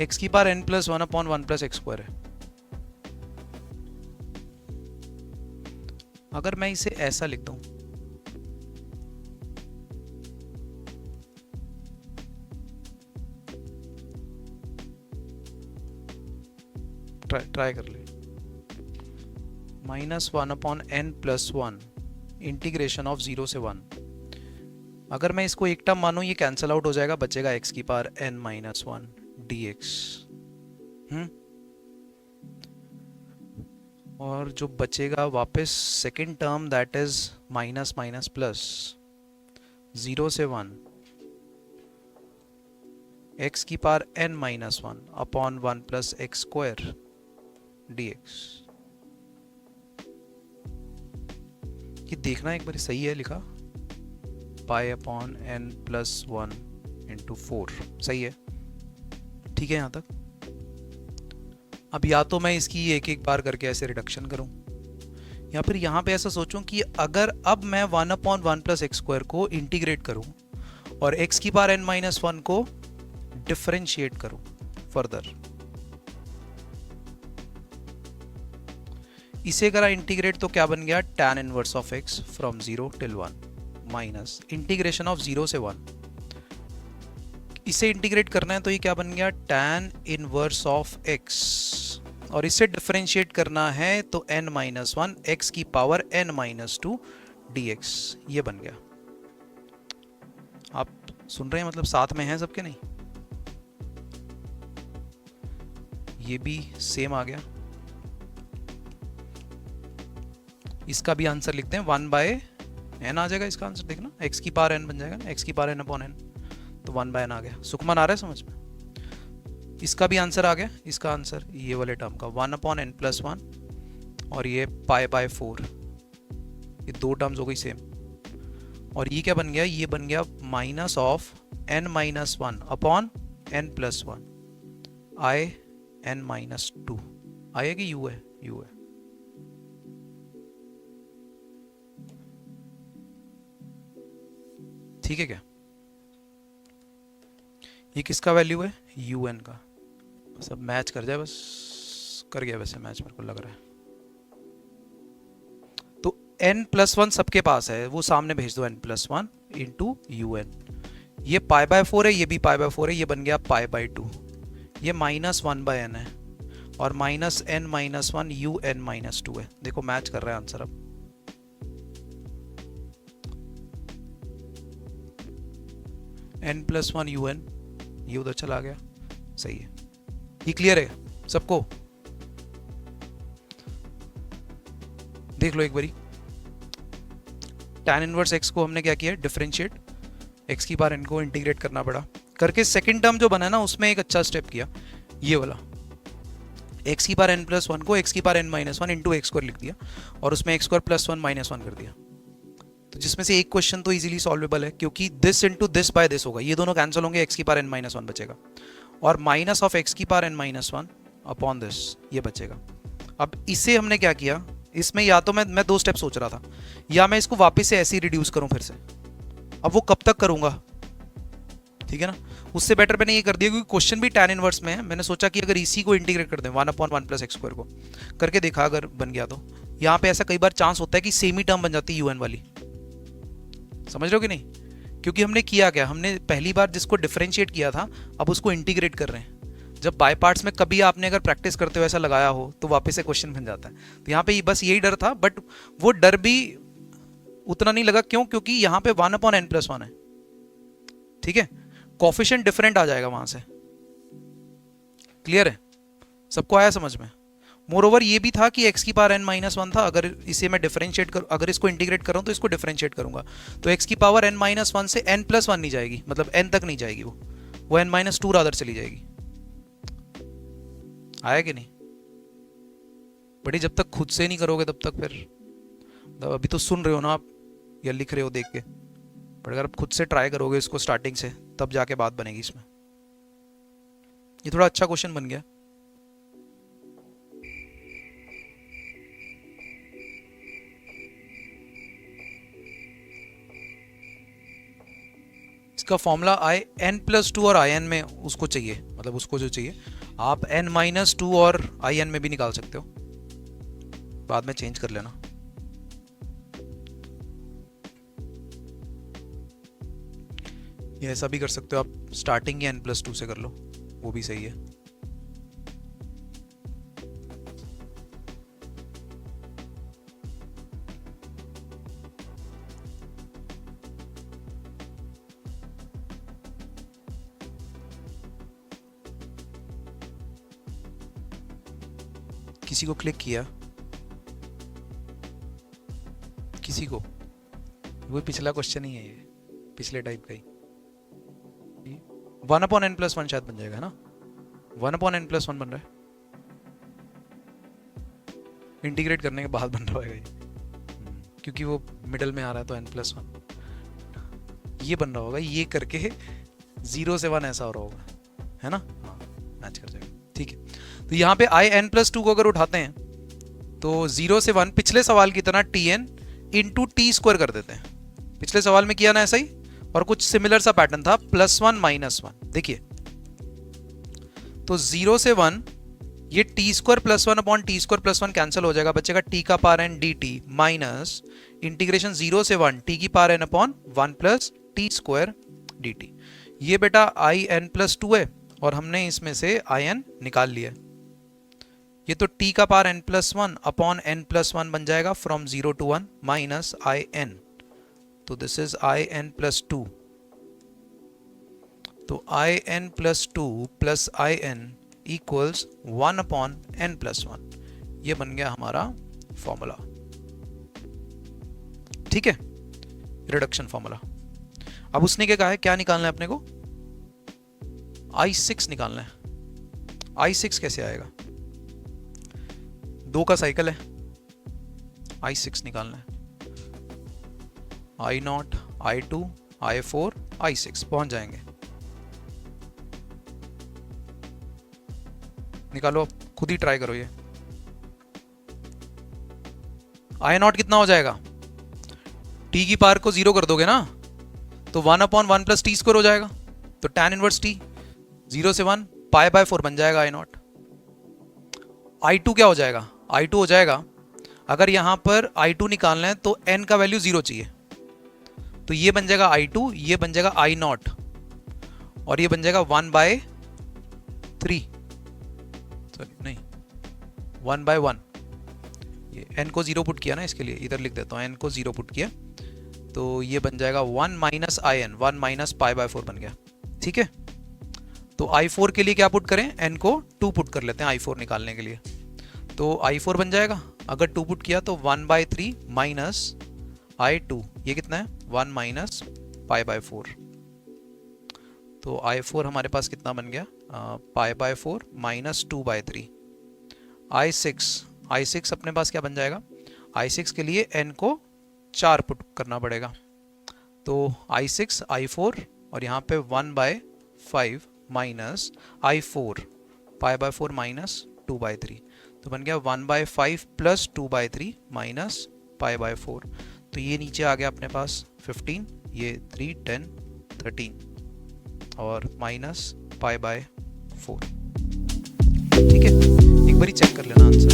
S1: x की पावर n+1 अपॉन 1 + x² है। अगर मैं इसे ऐसा लिख दूं, ट्राई कर ले। -1/n+1 इंटीग्रेशन ऑफ 0 से 1। अगर मैं इसको एक टर्म मानूं ये कैंसिल आउट हो जाएगा, बचेगा x⁻n−1 dx। और जो बचेगा वापस second term that is minus minus plus 0 से 1 x⁻n−1 अपॉन 1 + x² dx। ये देखना एक बार सही है लिखा, π/n+1 × 4 सही है, ठीक है यहाँ तक। अब या तो मैं इसकी एक एक बार करके ऐसे रिडक्शन करूं, या फिर यहाँ पे ऐसा सोचूं कि अगर अब मैं 1/1 + x² को इंटीग्रेट करूं और x⁻n−1 को डिफरेंशिएट करूं फर्दर, इसे करा इंटीग्रेट तो क्या बन गया, tan inverse of x from 0 till 1 minus integration of 0 से 1। इसे इंटीग्रेट करना है तो ये क्या बन गया, tan इनवर्स ऑफ x, और इसे डिफरेंशिएट करना है तो n-1 x⁻n−2 dx ये बन गया। आप सुन रहे हैं, मतलब साथ में हैं सबके नहीं, ये भी सेम आ गया। इसका भी आंसर लिखते हैं, 1/n आ जाएगा इसका आंसर, देखना x⁻n बन जाएगा ना, x⁻n/n तो 1/n आ गया। सुखमन आ रहा है समझ में? इसका भी आंसर आ गया, इसका आंसर ये वाले टर्म का 1/n+1 और ये π/4, ये दो टर्म्स हो गई सेम। और ये क्या बन गया, ये बन गया minus of n-1 upon n+1 in-2। आई है कि u है? u है। ठीक है क्या? ये किसका वैल्यू है, un का। सब मैच कर जाए, बस कर गया वैसे मैच मेरे को लग रहा है। तो n+1 सबके पास है, वो सामने भेज दो, n+1 इंटू un। ये π/4 है, ये भी π/4 है, ये बन गया π/2। ये -1/n है और -n-1 un-2 है। देखो मैच कर रहा है आंसर। अब n+1 un, ये उधर चला गया, सही है। ये क्लियर है सबको? देख लो एक बारी, tan इनवर्स x को हमने क्या किया, डिफरेंशिएट, x⁻n को इंटीग्रेट करना पड़ा। करके सेकंड टर्म जो बना ना उसमें एक अच्छा स्टेप किया, ये वाला x⁻n+1 को x⁻n-1 इंटू x² लिख दिया और उसमें x² +1 -1 कर दिया। तो जिसमें से एक क्वेश्चन तो इजीली सॉल्वेबल है, क्योंकि this into this by this होगा, ये दोनों कैंसिल होंगे, x⁻n-1 बचेगा और minus of x⁻n-1 upon this ये बचेगा। अब इसे हमने क्या किया, इसमें या तो मैं दो स्टेप सोच रहा था, या मैं इसको वापस से ऐसे ही रिड्यूस करूं फिर से। अब वो कब तक करूंगा, ठीक है ना, उससे बेटर मैंने ये कर दिया, क्योंकि क्वेश्चन भी tan इनवर्स में है। मैंने सोचा कि अगर इसी को इंटीग्रेट कर दें 1/1 + x² को करके देखा, अगर बन गया तो यहाँ पे ऐसा कई बार चांस होता है कि सेम ही टर्म बन जाती है un वाली, समझ रहे हो कि नहीं? क्योंकि हमने किया क्या, हमने पहली बार जिसको डिफरेंशिएट किया था अब उसको इंटीग्रेट कर रहे हैं। जब बाय पार्ट्स में कभी आपने अगर प्रैक्टिस करते हो ऐसा लगाया हो तो वापस से क्वेश्चन बन जाता है। तो यहाँ पे बस यही डर था, बट वो डर भी उतना नहीं लगा। क्यों? क्योंकि यहाँ पे 1/n+1 है, ठीक है, कोफिशिएंट डिफरेंट आ जाएगा वहां से। क्लियर है? सबको आया समझ में? मोरओवर ये भी था कि x⁻n-1 था, अगर इसे मैं डिफरेंशिएट कर, अगर इसको इंटीग्रेट करूं तो इसको डिफरेंशिएट करूंगा तो x⁻n-1 से n+1 नहीं जाएगी, मतलब n तक नहीं जाएगी, वो n-2 रादर चली जाएगी। आया कि नहीं? बड़ी जब तक खुद से नहीं करोगे तब तक फिर, अभी तो सुन रहे हो ना आप या लिख रहे हो देख के, बट अगर आप खुद से ट्राई करोगे इसको स्टार्टिंग से तब जाके बात बनेगी इसमें। ये थोड़ा अच्छा क्वेश्चन बन गया। इसका फॉर्मूला in+2 और in में उसको चाहिए, मतलब उसको जो चाहिए आप n-2 और in में भी निकाल सकते हो, बाद में चेंज कर लेना। ये ऐसा भी कर सकते हो आप, स्टार्टिंग ही n+2 से कर लो, वो भी सही है। किसी को क्लिक किया, किसी को, वो पिछला क्वेश्चन ही है ये, पिछले टाइप का ही। 1/n+1 शायद बन जाएगा ना, 1/n+1 बन रहा है, इंटीग्रेट करने के बाद बन रहा है ये, क्योंकि वो मिडल में आ रहा है तो n+1 ये बन रहा होगा, ये करके 0 से 1 ऐसा हो रहा होगा, है ना? हाँ, मैच कर जाएगा, ठीक है। तो यहाँ पे in+2 को अगर उठाते हैं तो 0 से 1 पिछले सवाल की तरह tn इंटू टी स्क्वायर कर देते हैं। पिछले सवाल में किया ना ऐसा ही, और कुछ सिमिलर सा पैटर्न था, +1 -1। देखिए, तो 0 से 1 ये t² +1 अपॉन t² +1 कैंसिल हो जाएगा, बचेगा t का power n dt minus integration 0 से 1 t की power n upon 1 + t² dt। ये बेटा in+2 है और हमने इसमें से in निकाल लिया। ये तो t का पावर n+1 अपॉन n+1 बन जाएगा फ्रॉम 0 to 1 माइनस in, तो दिस इज in+2। तो in+2 plus in equals 1/n+1, ये बन गया हमारा फॉर्मूला, ठीक है, रिडक्शन फॉर्मूला। अब उसने क्या कहा है, क्या निकालना है अपने को, I6 निकालना है। I6 कैसे आएगा, 2 का साइकिल है, I6 निकालना है, I0, I2, I4, I6 पहुंच जाएंगे। निकालो, खुद ही ट्राई करो ये। I0 कितना हो जाएगा, t की पावर को 0 कर दोगे ना तो 1/1 + t² हो जाएगा, तो tan इनवर्स t 0 से 1 π/4 बन जाएगा I0। I2 क्या हो जाएगा, I2 हो जाएगा, अगर यहां पर I2 निकालना है तो n का वैल्यू 0 चाहिए, तो ये बन जाएगा I2, ये बन जाएगा I0 और ये बन जाएगा 1/3, सॉरी नहीं 1/1। ये n को 0 पुट किया ना, इसके लिए इधर लिख देता हूँ, n को 0 पुट किया तो ये बन जाएगा 1 - in, 1 - π/4 बन गया, ठीक है। तो I4 के लिए क्या पुट करें, n को 2 पुट कर लेते हैं I4 निकालने के लिए, तो I4 बन जाएगा, अगर 2 पुट किया तो 1/3 माइनस I2, ये कितना है 1 - π/4, तो I4 हमारे पास कितना बन गया, π/4 माइनस 2/3। I6 अपने पास क्या बन जाएगा, I6 के लिए n को 4 पुट करना पड़ेगा, तो I6 I4 और यहाँ पे 1/5 माइनस I4 π/4 माइनस 2/3, तो बन गया 1/5 प्लस 2/3 माइनस π/4, तो ये नीचे आ गया अपने पास 15, ये 3 10 13 और माइनस π/4, ठीक है। एक बार चेक कर लेना आंसर,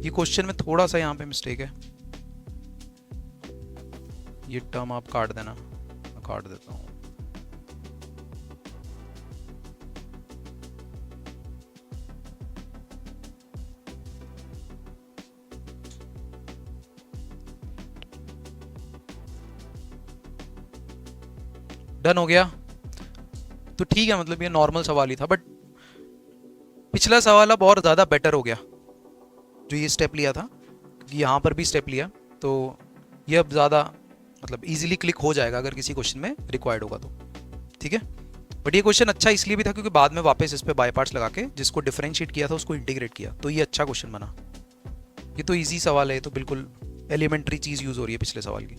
S1: ये क्वेश्चन में थोड़ा सा यहाँ पे मिस्टेक है, ये टर्म आप काट देना, मैं काट देता हूँ। डन हो गया, तो ठीक है, मतलब ये नॉर्मल सवाल ही था, बट पिछला सवाल अब और ज़्यादा बेटर हो गया जो ये स्टेप लिया था, यहाँ पर भी स्टेप लिया, तो ये अब ज़्यादा मतलब इजीली क्लिक हो जाएगा अगर किसी क्वेश्चन में रिक्वायर्ड होगा तो, ठीक है। बट ये क्वेश्चन अच्छा इसलिए भी था क्योंकि बाद में वापस इस पे बाय पार्ट्स लगा के जिसको डिफरेंशिएट किया था उसको इंटीग्रेट किया, तो ये अच्छा क्वेश्चन बना। ये तो इजी सवाल है, ये तो बिल्कुल एलिमेंट्री चीज़ यूज़ हो रही है पिछले सवाल की।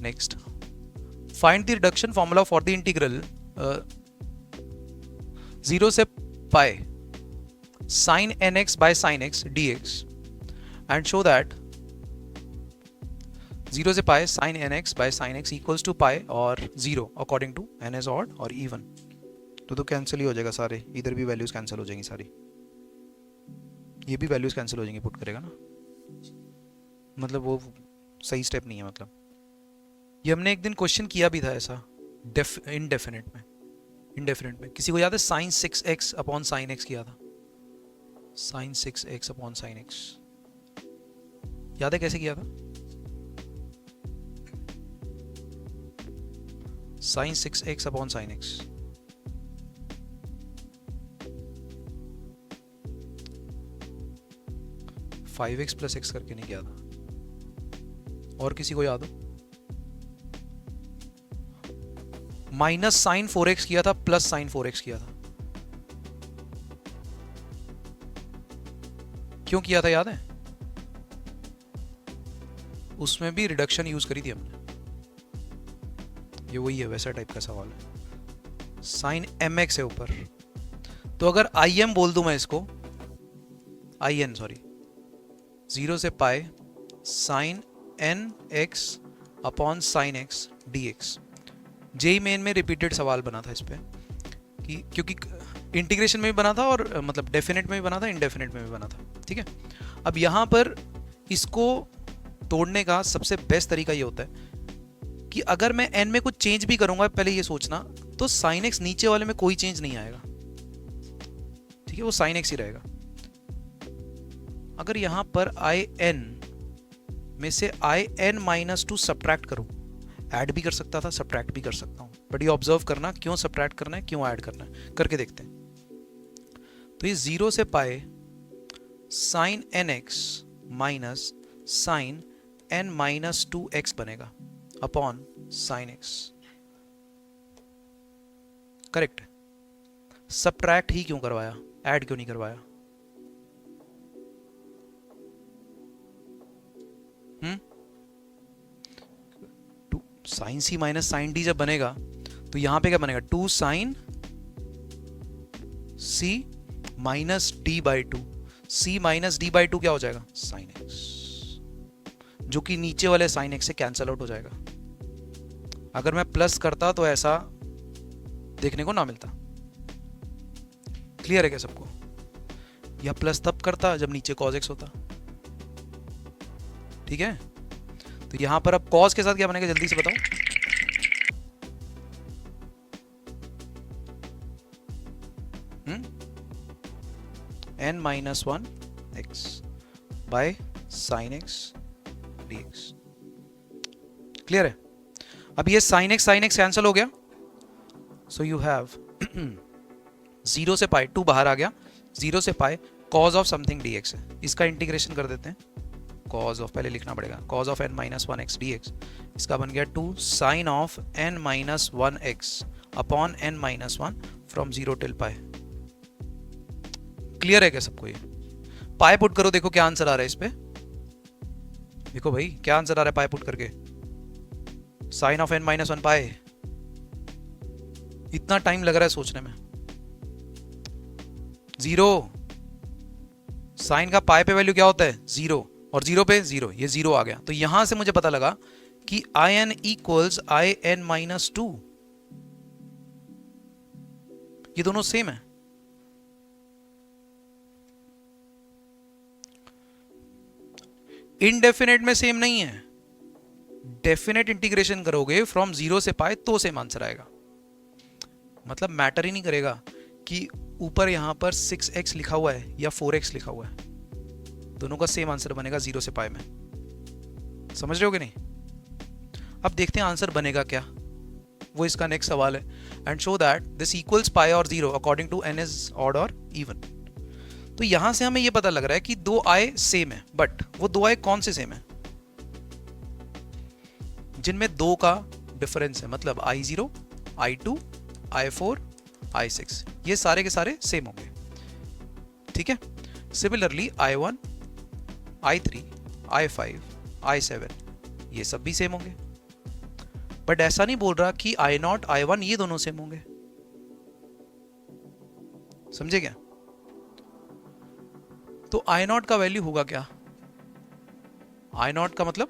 S1: Next, find the reduction formula for the integral 0 से पाई sin nx by sin x dx and show that 0 से पाई sin nx by sin x equals to pi or 0 according to n is odd or even। तो cancel ही हो जाएगा सारे, इधर भी values cancel हो जाएंगी सारी, ये भी वैल्यूज कैंसिल हो जाएंगी, पुट करेगा ना, मतलब वो सही स्टेप नहीं है। मतलब ये हमने एक दिन क्वेश्चन किया भी था ऐसा इनडेफिनेट में, किसी को याद है sin 6x upon sin x किया था, sin 6x upon sin x याद है कैसे किया था, sin 6x upon sin x 5x plus x करके नहीं किया था? और किसी को याद हो? माइनस साइन 4x किया था, प्लस साइन 4x किया था। क्यों किया था याद है? उसमें भी रिडक्शन यूज करी थी हमने। ये वही है, वैसा टाइप का सवाल है। साइन mx है ऊपर, तो अगर im बोल दूं मैं इसको, in सॉरी, 0 से pi sine nx upon sine x dx। JEE Main में रिपीटेड सवाल बना था इस पे, कि क्योंकि इंटीग्रेशन में भी बना था और मतलब डेफिनेट में भी बना था, इनडेफिनेट में भी बना था। ठीक है, अब यहां पर इसको तोड़ने का सबसे बेस्ट तरीका ये होता है कि अगर मैं n में कुछ चेंज भी करूंगा, पहले ये सोचना, तो साइन x नीचे वाले में कोई चेंज नहीं आएगा। ठीक है, वो साइन x ही रहेगा। अगर यहां पर in में से in माइनस 2 सब्ट्रैक्ट करूं, ऐड भी कर सकता था, सब्ट्रैक्ट भी कर सकता हूं, बट ये ऑब्जर्व करना क्यों सब्ट्रैक्ट करना है, क्यों ऐड करना है, करके देखते हैं। तो ये 0 से pi sine nx minus sine n minus 2x बनेगा upon sine x। Correct. Subtract ही क्यों करवाया, ऐड क्यों नहीं करवाया? Sine C minus sine D जब बनेगा तो यहां पे क्या बनेगा, 2 sine C minus D by 2। C minus D by 2 क्या हो जाएगा, साइन एक्स, जो कि नीचे वाले साइन एक्स से कैंसल आउट हो जाएगा। अगर मैं प्लस करता तो ऐसा देखने को ना मिलता। क्लियर है क्या सबको? या प्लस तब करता जब नीचे कॉज एक्स होता। ठीक है, तो यहां पर अब कॉज के साथ क्या बनेगा, जल्दी से बताओ। n minus 1 x by sine x dx। Clear है? अब ये साइन एक्स कैंसिल हो गया, सो यू हैव 0 से पाई, 2 बाहर आ गया, 0 से पाई कॉज ऑफ समथिंग dx है। इसका इंटीग्रेशन कर देते हैं, कॉज ऑफ पहले लिखना पड़ेगा, cos of n minus 1 x dx। इसका बन गया 2 sine of n minus 1 x upon n minus 1 from 0 till pi. Clear है क्या सबको? ये पाई पुट करो, देखो क्या आंसर आ रहा है इस पे। देखो भाई क्या आंसर आ रहा है पाई पुट करके, साइन ऑफ n माइनस 1 पाई। इतना टाइम लग रहा है सोचने में। 0 साइन का पाई पे वैल्यू क्या होता है, 0, और 0 पे 0, ये 0 आ गया। तो यहां से मुझे पता लगा कि in इक्वल्स in माइनस 2। ये दोनों सेम है। इनडेफिनेट में सेम नहीं है, डेफिनेट इंटीग्रेशन करोगे फ्रॉम 0 से पाए तो सेम आंसर आएगा। मतलब मैटर ही नहीं करेगा कि ऊपर यहां पर 6x लिखा हुआ है या 4x लिखा हुआ है, दोनों का सेम आंसर बनेगा 0 से पाए में। समझ रहे हो कि नहीं? अब देखते हैं आंसर बनेगा क्या, वो इसका नेक्स्ट सवाल है। And show that this equals pi और 0 according to n is odd और इवन। तो यहां से हमें यह पता लग रहा है कि 2 i सेम है, बट वो 2 i कौन से सेम है, जिनमें 2 का डिफरेंस है, मतलब i0, i2, i4, i6, ये सारे के सारे सेम होंगे। ठीक है, similarly i1, i3, i5, i7 ये सब भी सेम होंगे। बट ऐसा नहीं बोल रहा कि i0, i1 ये दोनों सेम होंगे। समझे क्या? तो i0 का वैल्यू होगा क्या, i0 का मतलब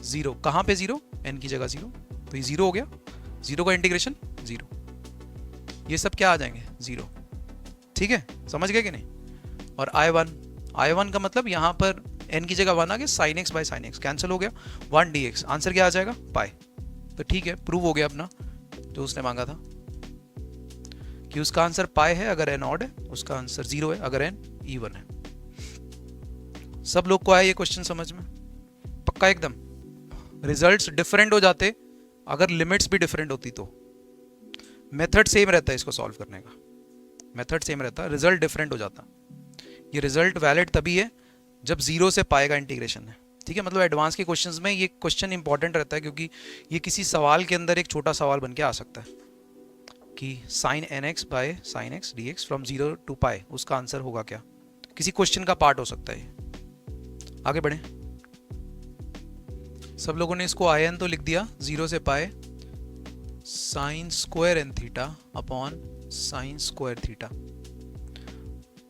S1: 0। कहां पे 0, n की जगह 0, तो ये 0 हो गया। 0 का इंटीग्रेशन 0, ये सब क्या आ जाएंगे 0। ठीक है, समझ गए कि नहीं? और i1 का मतलब यहां पर n की जगह 1 आ गया, sin x by sin x cancel हो गया, 1 dx। आंसर क्या आ जाएगा, पाई। तो ठीक है, प्रूव हो गया अपना जो उसने मांगा था कि उसका आंसर पाई है अगर n ऑड है, उसका आंसर 0 है अगर n इवन है। सब लोग को आया ये क्वेश्चन समझ में? पक्का एकदम? रिजल्ट्स डिफरेंट हो जाते अगर लिमिट्स भी डिफरेंट होती तो। मेथड सेम रहता है इसको सॉल्व करने का, मेथड सेम रहता, रिजल्ट डिफरेंट हो जाता। ये रिजल्ट वैलिड तभी है जब 0 से पाए का इंटीग्रेशन है, ठीक है। मतलब एडवांस के क्वेश्चंस में ये क्वेश्चन इंपॉर्टेंट रहता है, क्योंकि ये किसी सवाल के अंदर एक छोटा सवाल बन के आ सकता है कि sine n x by sine x d x from 0 to pi, उसका आंसर होगा क्या, किसी क्वेश्चन का पार्ट हो सकता है। आगे बढ़े। सब लोगों ने इसको आई एन तो लिख दिया, 0 से pi sine square n theta upon sine square theta.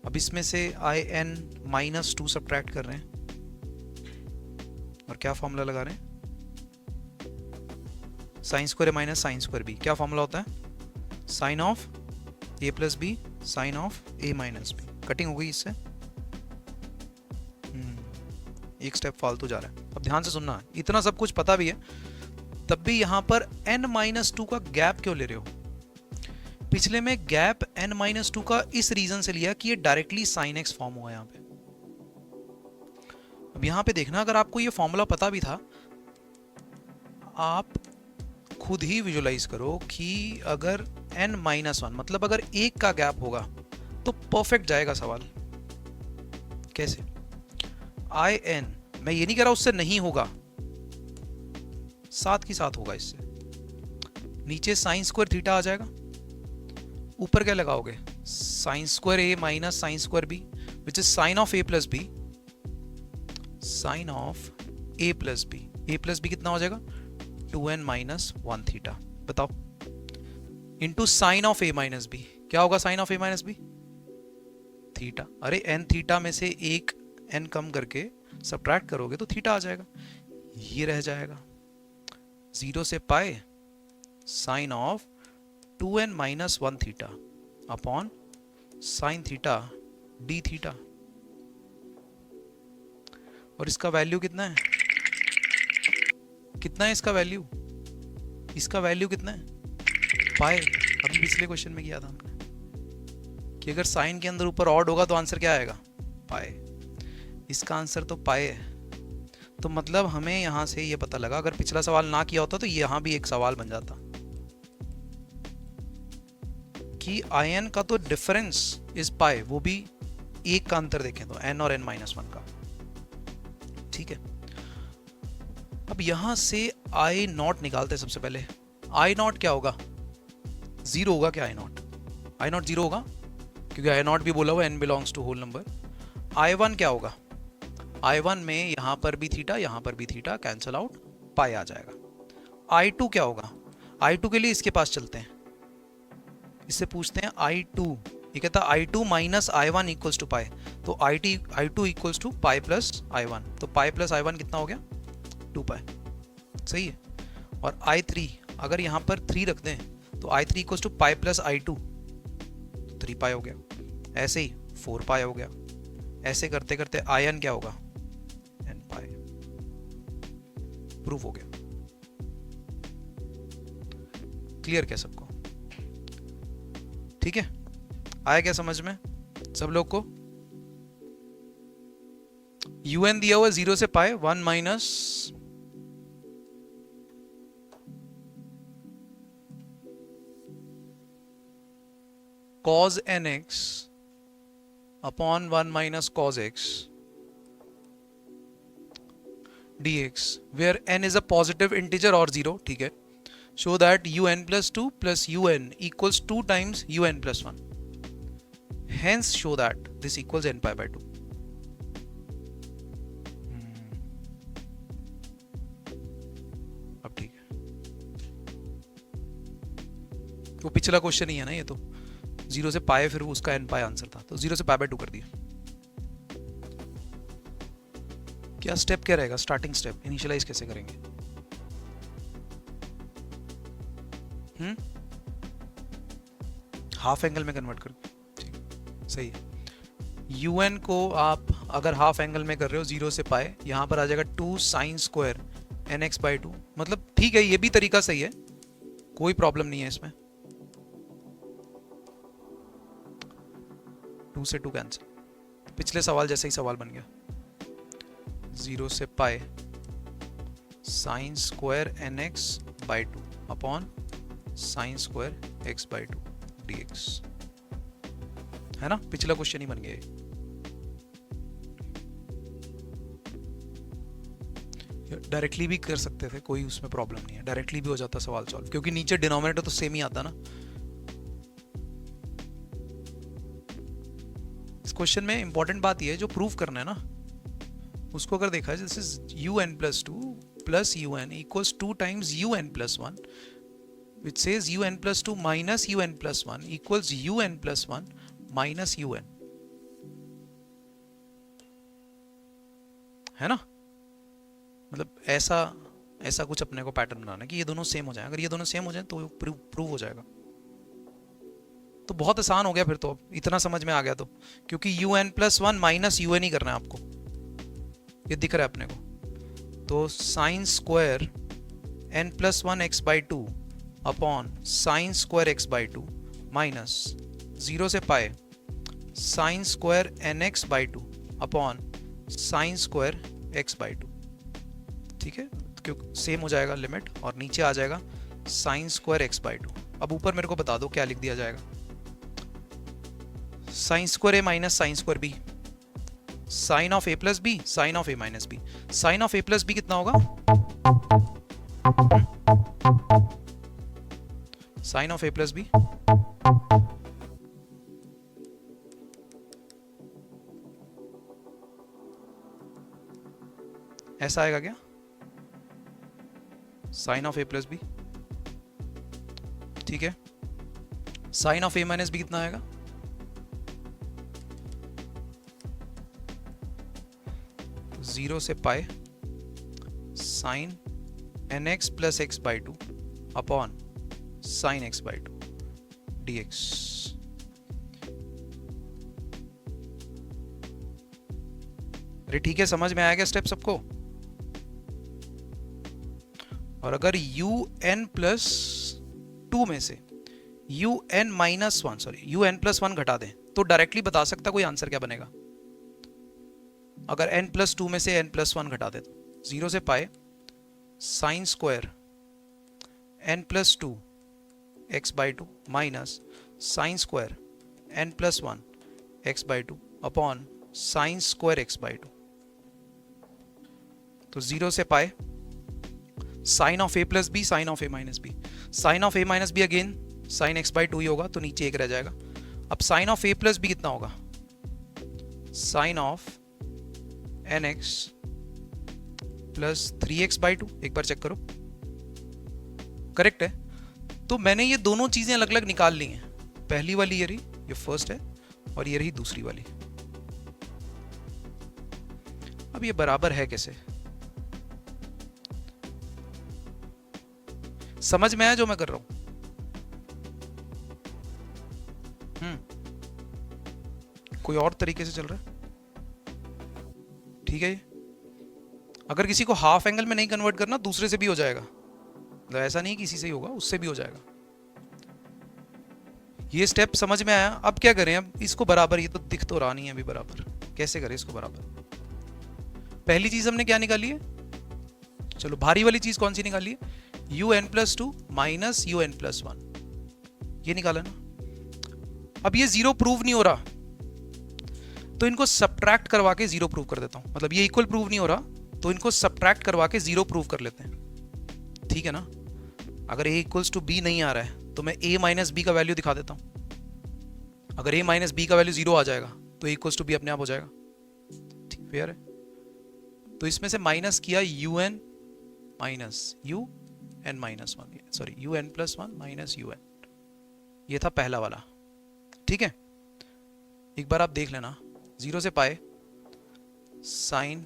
S1: अब इसमें से आई एन -2 सब्ट्रैक्ट कर रहे हैं और क्या फॉर्मूला लगा रहे हैं, sine square minus sine square b. क्या फॉर्मूला होता है, sine of a plus b sine of a minus b. Cutting हो गई इससे, एक स्टेप फालतू जा रहा है। अब ध्यान से सुनना, इतना सब कुछ पता भी है तब भी यहां पर n-2 का गैप क्यों ले रहे हो। पिछले में गैप n-2 का इस रीजन से लिया कि ये डायरेक्टली साइन एक्स फॉर्म हुआ यहां पे। अब यहां पे देखना, अगर आपको ये फॉर्मूला पता भी था, आप खुद ही विजुलाइज करो कि अगर n-1 मतलब अगर एक का गैप होगा तो परफेक्ट जाएगा सवाल। कैसे, आई एन, मैं ये नहीं कह रहा उससे नहीं होगा, साथ ही साथ होगा इससे। नीचे साइन स्क्वायर थीटा आ जाएगा, ऊपर क्या लगाओगे, sine square a minus sine square b which is sine of a plus b, sine of a plus b. A plus b कितना हो जाएगा, 2n-1 थीटा। बताओ, into sine of a minus b. क्या होगा sine of a minus b, theta. अरे n theta में से एक एन कम करके सब्ट्रैक्ट करोगे तो थीटा आ जाएगा, ये रह जाएगा 0 से pi sine of 2n-1 theta upon sine theta d theta. और इसका वैल्यू कितना है, कितना है इसका वैल्यू, इसका वैल्यू कितना है, पाए। अभी पिछले क्वेश्चन में किया था हमने कि अगर साइन के अंदर ऊपर ऑड होगा तो आंसर क्या आएगा, पाए। इसका आंसर तो पाए है। तो मतलब हमें यहां से ये पता लगा, अगर पिछला सवाल ना किया होता तो यहां भी एक सवाल बन जाता कि आई एन का तो डिफरेंस इज पाए, वो भी एक का अंतर देखें तो एन और n-1 का, ठीक है। अब यहां से आई नॉट निकालते हैं सबसे पहले। आई नॉट क्या होगा, 0 होगा क्या, आई नॉट 0 होगा क्योंकि आई नॉट भी बोला हुआ n belongs to whole number. I1 क्या होगा, I1 में यहां पर भी थीटा यहां पर भी थीटा, कैंसल आउट, पाई आ जाएगा। I2 क्या होगा, I2 के लिए इसके पास चलते हैं, इससे पूछते हैं I2। ये कहता है I2 minus I1 equals to पाई, तो I2 equals to pi plus I1, तो पाई प्लस I1 कितना हो गया, 2 पाई, सही है। और I3 अगर यहां पर 3 रख दें तो I3 equals to pi plus I2, 3 pi हो गया। ऐसे ही 4 पाई हो गया। ऐसे करते करते आयन क्या होगा, n पाई। प्रूफ हो गया, क्लियर क्या सबको, ठीक है। आया क्या समझ में सब लोग को। un दिया हुआ 0 से पाए 1 minus cos nx upon 1 minus cos x dx where n is a positive integer or 0, ठीक है। show that un plus 2 plus un equals 2 times un plus 1, hence show that this equals n pi by 2। अब ठीक है, वो पिछला question ही है ना ये, तो 0 से पाए फिर उसका n पाए आंसर था, तो 0 से पाई बाय 2 कर दिया। क्या स्टेप क्या रहेगा, स्टार्टिंग स्टेप इनिशियलाइज कैसे करेंगे, हाफ एंगल में कन्वर्ट कर, ठीक सही है। un को आप अगर हाफ एंगल में कर रहे हो 0 से पाए, यहां पर आ जाएगा 2 साइन स्क्वायर nx बाई 2, मतलब ठीक है, ये भी तरीका सही है, कोई प्रॉब्लम नहीं है इसमें। 2 से 2 कैंसिल, पिछले सवाल जैसे ही सवाल बन गया। 0 से pi sine square nx by 2 upon sine square x by 2 dx, है ना, पिछला क्वेश्चन ही बन गया। डायरेक्टली भी कर सकते थे, कोई उसमें प्रॉब्लम नहीं है, डायरेक्टली भी हो जाता सवाल सॉल्व, क्योंकि नीचे डिनोमिनेटर तो सेम ही आता ना। इस क्वेश्चन में इंपॉर्टेंट बात यह है, जो प्रूव करना है ना उसको अगर देखा है, this is u n plus two plus u n equals 2 times u n plus 1, which says un plus 2 minus un plus 1 equals un plus 1 minus un, है ना। मतलब ऐसा कुछ अपने को पैटर्न बनाना है कि ये दोनों सेम हो जाए। अगर ये दोनों सेम हो जाए तो प्रूव हो जाएगा। तो बहुत आसान हो गया फिर तो, अब इतना समझ में आ गया तो, क्योंकि un plus 1 माइनस un ही करना है आपको, ये दिख रहा है अपने को। तो sign square n plus 1 x by 2 upon sine square x by 2 minus 0 से pi sine square nx by 2 upon sine square x by 2, ठीक है, क्योंकि सेम हो जाएगा लिमिट, और नीचे आ जाएगा साइन स्क्वायर x by 2। अब ऊपर मेरे को बता दो क्या लिख दिया जाएगा। Sine square a minus sine square b, sine of a plus b, sine of a minus b। Sine of a plus b कितना होगा? Sine of a plus b ऐसा आएगा क्या? Sine of a plus b, ठीक है। Sine of a minus b कितना आएगा? Zero से pi sine nx plus x by 2 upon sine x by 2 dx। अरे ठीक है, समझ में आएगा स्टेप सबको। और अगर un प्लस 2 में से un minus 1 sorry un plus 1 घटा दें तो डायरेक्टली बता सकता कोई आंसर क्या बनेगा। अगर n प्लस 2 में से n प्लस 1 घटा दे तो 0 से pi sine square n plus 2 x by 2 minus sine square n plus 1 x by 2 upon sine square x by 2। तो 0 से pi sine of a plus b, sine of a minus b, sine of a minus b again sine x by 2 ही होगा, तो नीचे एक रह जाएगा। अब sine of a plus b कितना होगा? Sine of nx plus 3x by 2, एक बार चेक करो, करेक्ट है। तो मैंने ये दोनों चीजें अलग अलग निकाल ली हैं, पहली वाली ये रही, ये फर्स्ट है, और ये रही दूसरी वाली। अब ये बराबर है कैसे? समझ में आया जो मैं कर रहा हूं? कोई और तरीके से चल रहा है? ठीक है। ये अगर किसी को हाफ एंगल में नहीं कन्वर्ट करना, दूसरे से भी हो जाएगा, मतलब ऐसा नहीं किसी से ही होगा, उससे भी हो जाएगा। ये स्टेप समझ में आया? अब क्या करें? अब इसको बराबर, ये तो दिख तो रहा नहीं है अभी बराबर, कैसे करें इसको बराबर? पहली चीज हमने क्या निकाली है? चलो भारी वाली चीज कौन सी निकाली है? un plus 2 minus un plus 1, ये निकाला ना। अब ये जीरो प्रूव नहीं हो रहा, तो इनको सब्ट्रैक्ट करवा के जीरो प्रूव कर देता हूं। मतलब ये इक्वल प्रूव नहीं हो रहा, तो इनको सब्ट्रैक्ट करवा के जीरो प्रूव कर लेते हैं, ठीक है ना। अगर a इक्वल्स टू b नहीं आ रहा है तो मैं a माइनस बी का वैल्यू दिखा देता हूं। अगर a माइनस बी का वैल्यू जीरो आ जाएगा तो a इक्वल्स टू b अपने आप हो जाएगा, ठीक, फेयर है। तो इसमें से माइनस किया un minus un minus 1, sorry un plus 1 minus un, ये था पहला वाला, ठीक है। एक बार आप देख लेना, 0 से pi sine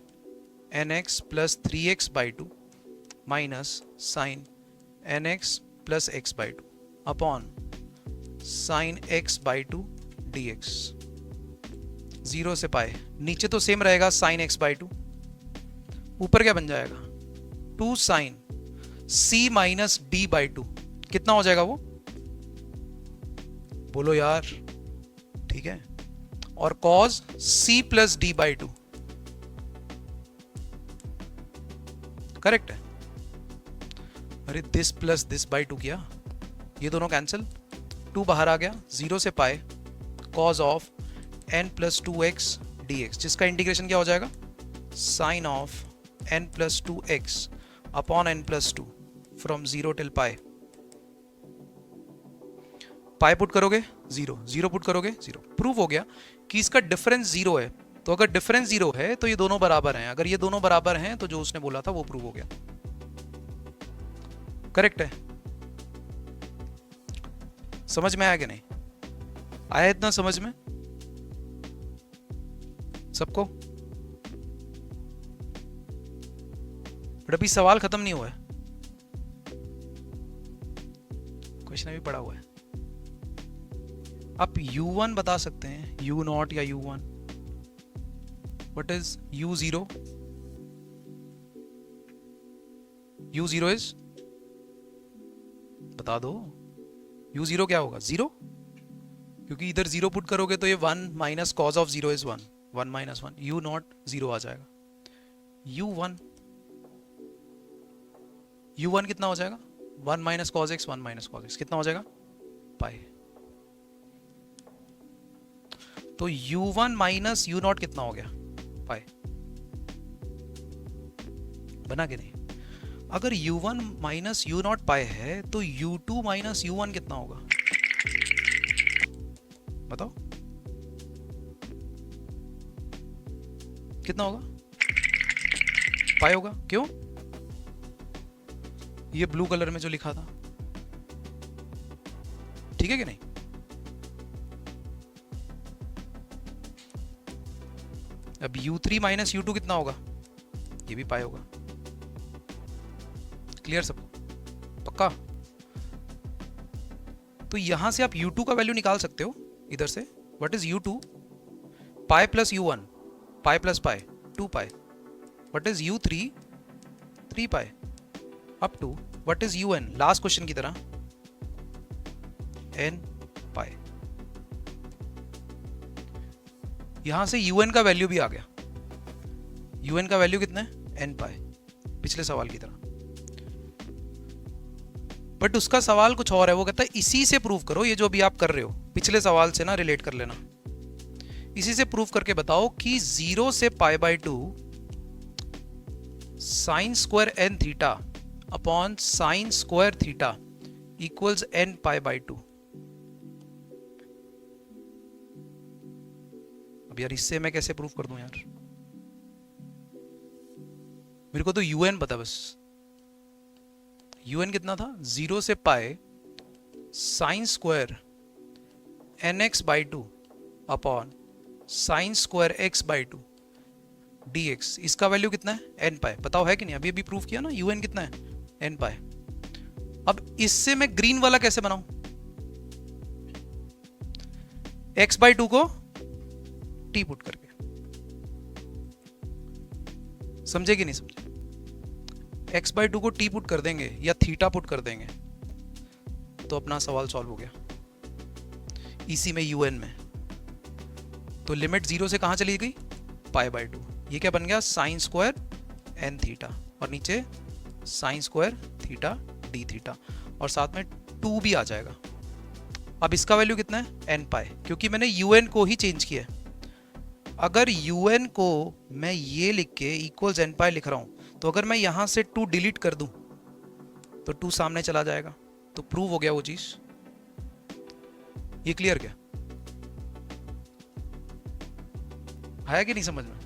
S1: nx plus 3x by 2 minus sine nx plus x by 2 upon sine x by 2 dx। 0 से पाए नीचे तो सेम रहेगा साइन x बाई 2, ऊपर क्या बन जाएगा? 2 sine c minus d by 2, कितना हो जाएगा वो? बोलो यार, ठीक है। और cause c plus d by 2, correct है। अरे दिस प्लस दिस बाई 2 किया, ये दोनों कैंसिल, 2 बाहर आ गया। 0 से pi cos of n plus 2x dx, जिसका इंटीग्रेशन क्या हो जाएगा? Sine of n+2x upon n+2 from 0 till pi. Pi put करोगे 0, 0 पुट करोगे 0। प्रूव हो गया कि इसका डिफरेंस 0 है। तो अगर डिफरेंस 0 है तो ये दोनों बराबर हैं। अगर ये दोनों बराबर हैं तो जो उसने बोला था वो प्रूव हो गया। करेक्ट है? समझ में आया कि नहीं आया? इतना समझ में सबको? बट अभी सवाल खत्म नहीं हुआ है, क्वेश्चन अभी पड़ा हुआ है। आप u1 बता सकते हैं, u0 या u1। What is u0? u0 is, बता दो u0 क्या होगा? 0, क्योंकि इधर 0 पुट करोगे तो ये 1 minus cos of 0 is 1, 1 minus 1, u0 0 आ जाएगा। u1 कितना हो जाएगा? 1 minus cos x, 1 minus cos x कितना हो जाएगा? पाई। तो u1 माइनस u0 कितना हो गया? पाई। बना के नहीं? अगर u1 माइनस u0 पाई है तो u2 माइनस u1 कितना होगा? बताओ कितना होगा? पाई होगा। क्यों? ये ब्लू कलर में जो लिखा था, ठीक है कि नहीं? अब u3 माइनस u2 कितना होगा? ये भी पाई होगा। क्लियर सबको? पक्का? तो यहां से आप u2 का वैल्यू निकाल सकते हो इधर से। What is u2? Pi plus u1, pi plus pi 2 pi. What is u3? 3 pi up to what is un? Last question की तरह n पाई। यहां से un का वैल्यू भी आ गया। un का वैल्यू कितना है? n पाई, पिछले सवाल की तरह। बट उसका सवाल कुछ और है। वो कहता है इसी से प्रूव करो, ये जो अभी आप कर रहे हो पिछले सवाल से ना रिलेट कर लेना। इसी से प्रूव करके बताओ कि 0 से pi by 2 sign square n theta upon sine square theta equals n pi by 2। अब यार इससे मैं कैसे प्रूव कर दूं यार? मेरे को तो un पता बस। un कितना था? 0 से pi sine square nx by 2 upon sine square x by 2 dx। इसका वैल्यू कितना है? n पाए। बताओ है कि नहीं? अभी अभी प्रूव किया ना un कितना है? n पाए। अब इससे मैं ग्रीन वाला कैसे बनाऊं? x बाई 2 को t पुट करके। समझे कि नहीं समझे? x बाई 2 को t पुट कर देंगे या थीटा पुट कर देंगे तो अपना सवाल सॉल्व हो गया। इसी में un में तो लिमिट 0 से कहां चली गई? Pi by 2। ये क्या बन गया? साइन स्क्वायर n थीटा और नीचे sign square theta d theta और साथ में 2 भी आ जाएगा। अब इसका वैल्यू कितना है? n पाई, क्योंकि मैंने un को ही चेंज किया है। अगर un को मैं ये लिख के इक्वल्स n पाई लिख रहा हूं तो अगर मैं यहां से 2 डिलीट कर दूं तो 2 सामने चला जाएगा। तो प्रूव हो गया वो चीज। ये क्लियर क्या? आया कि नहीं समझ में?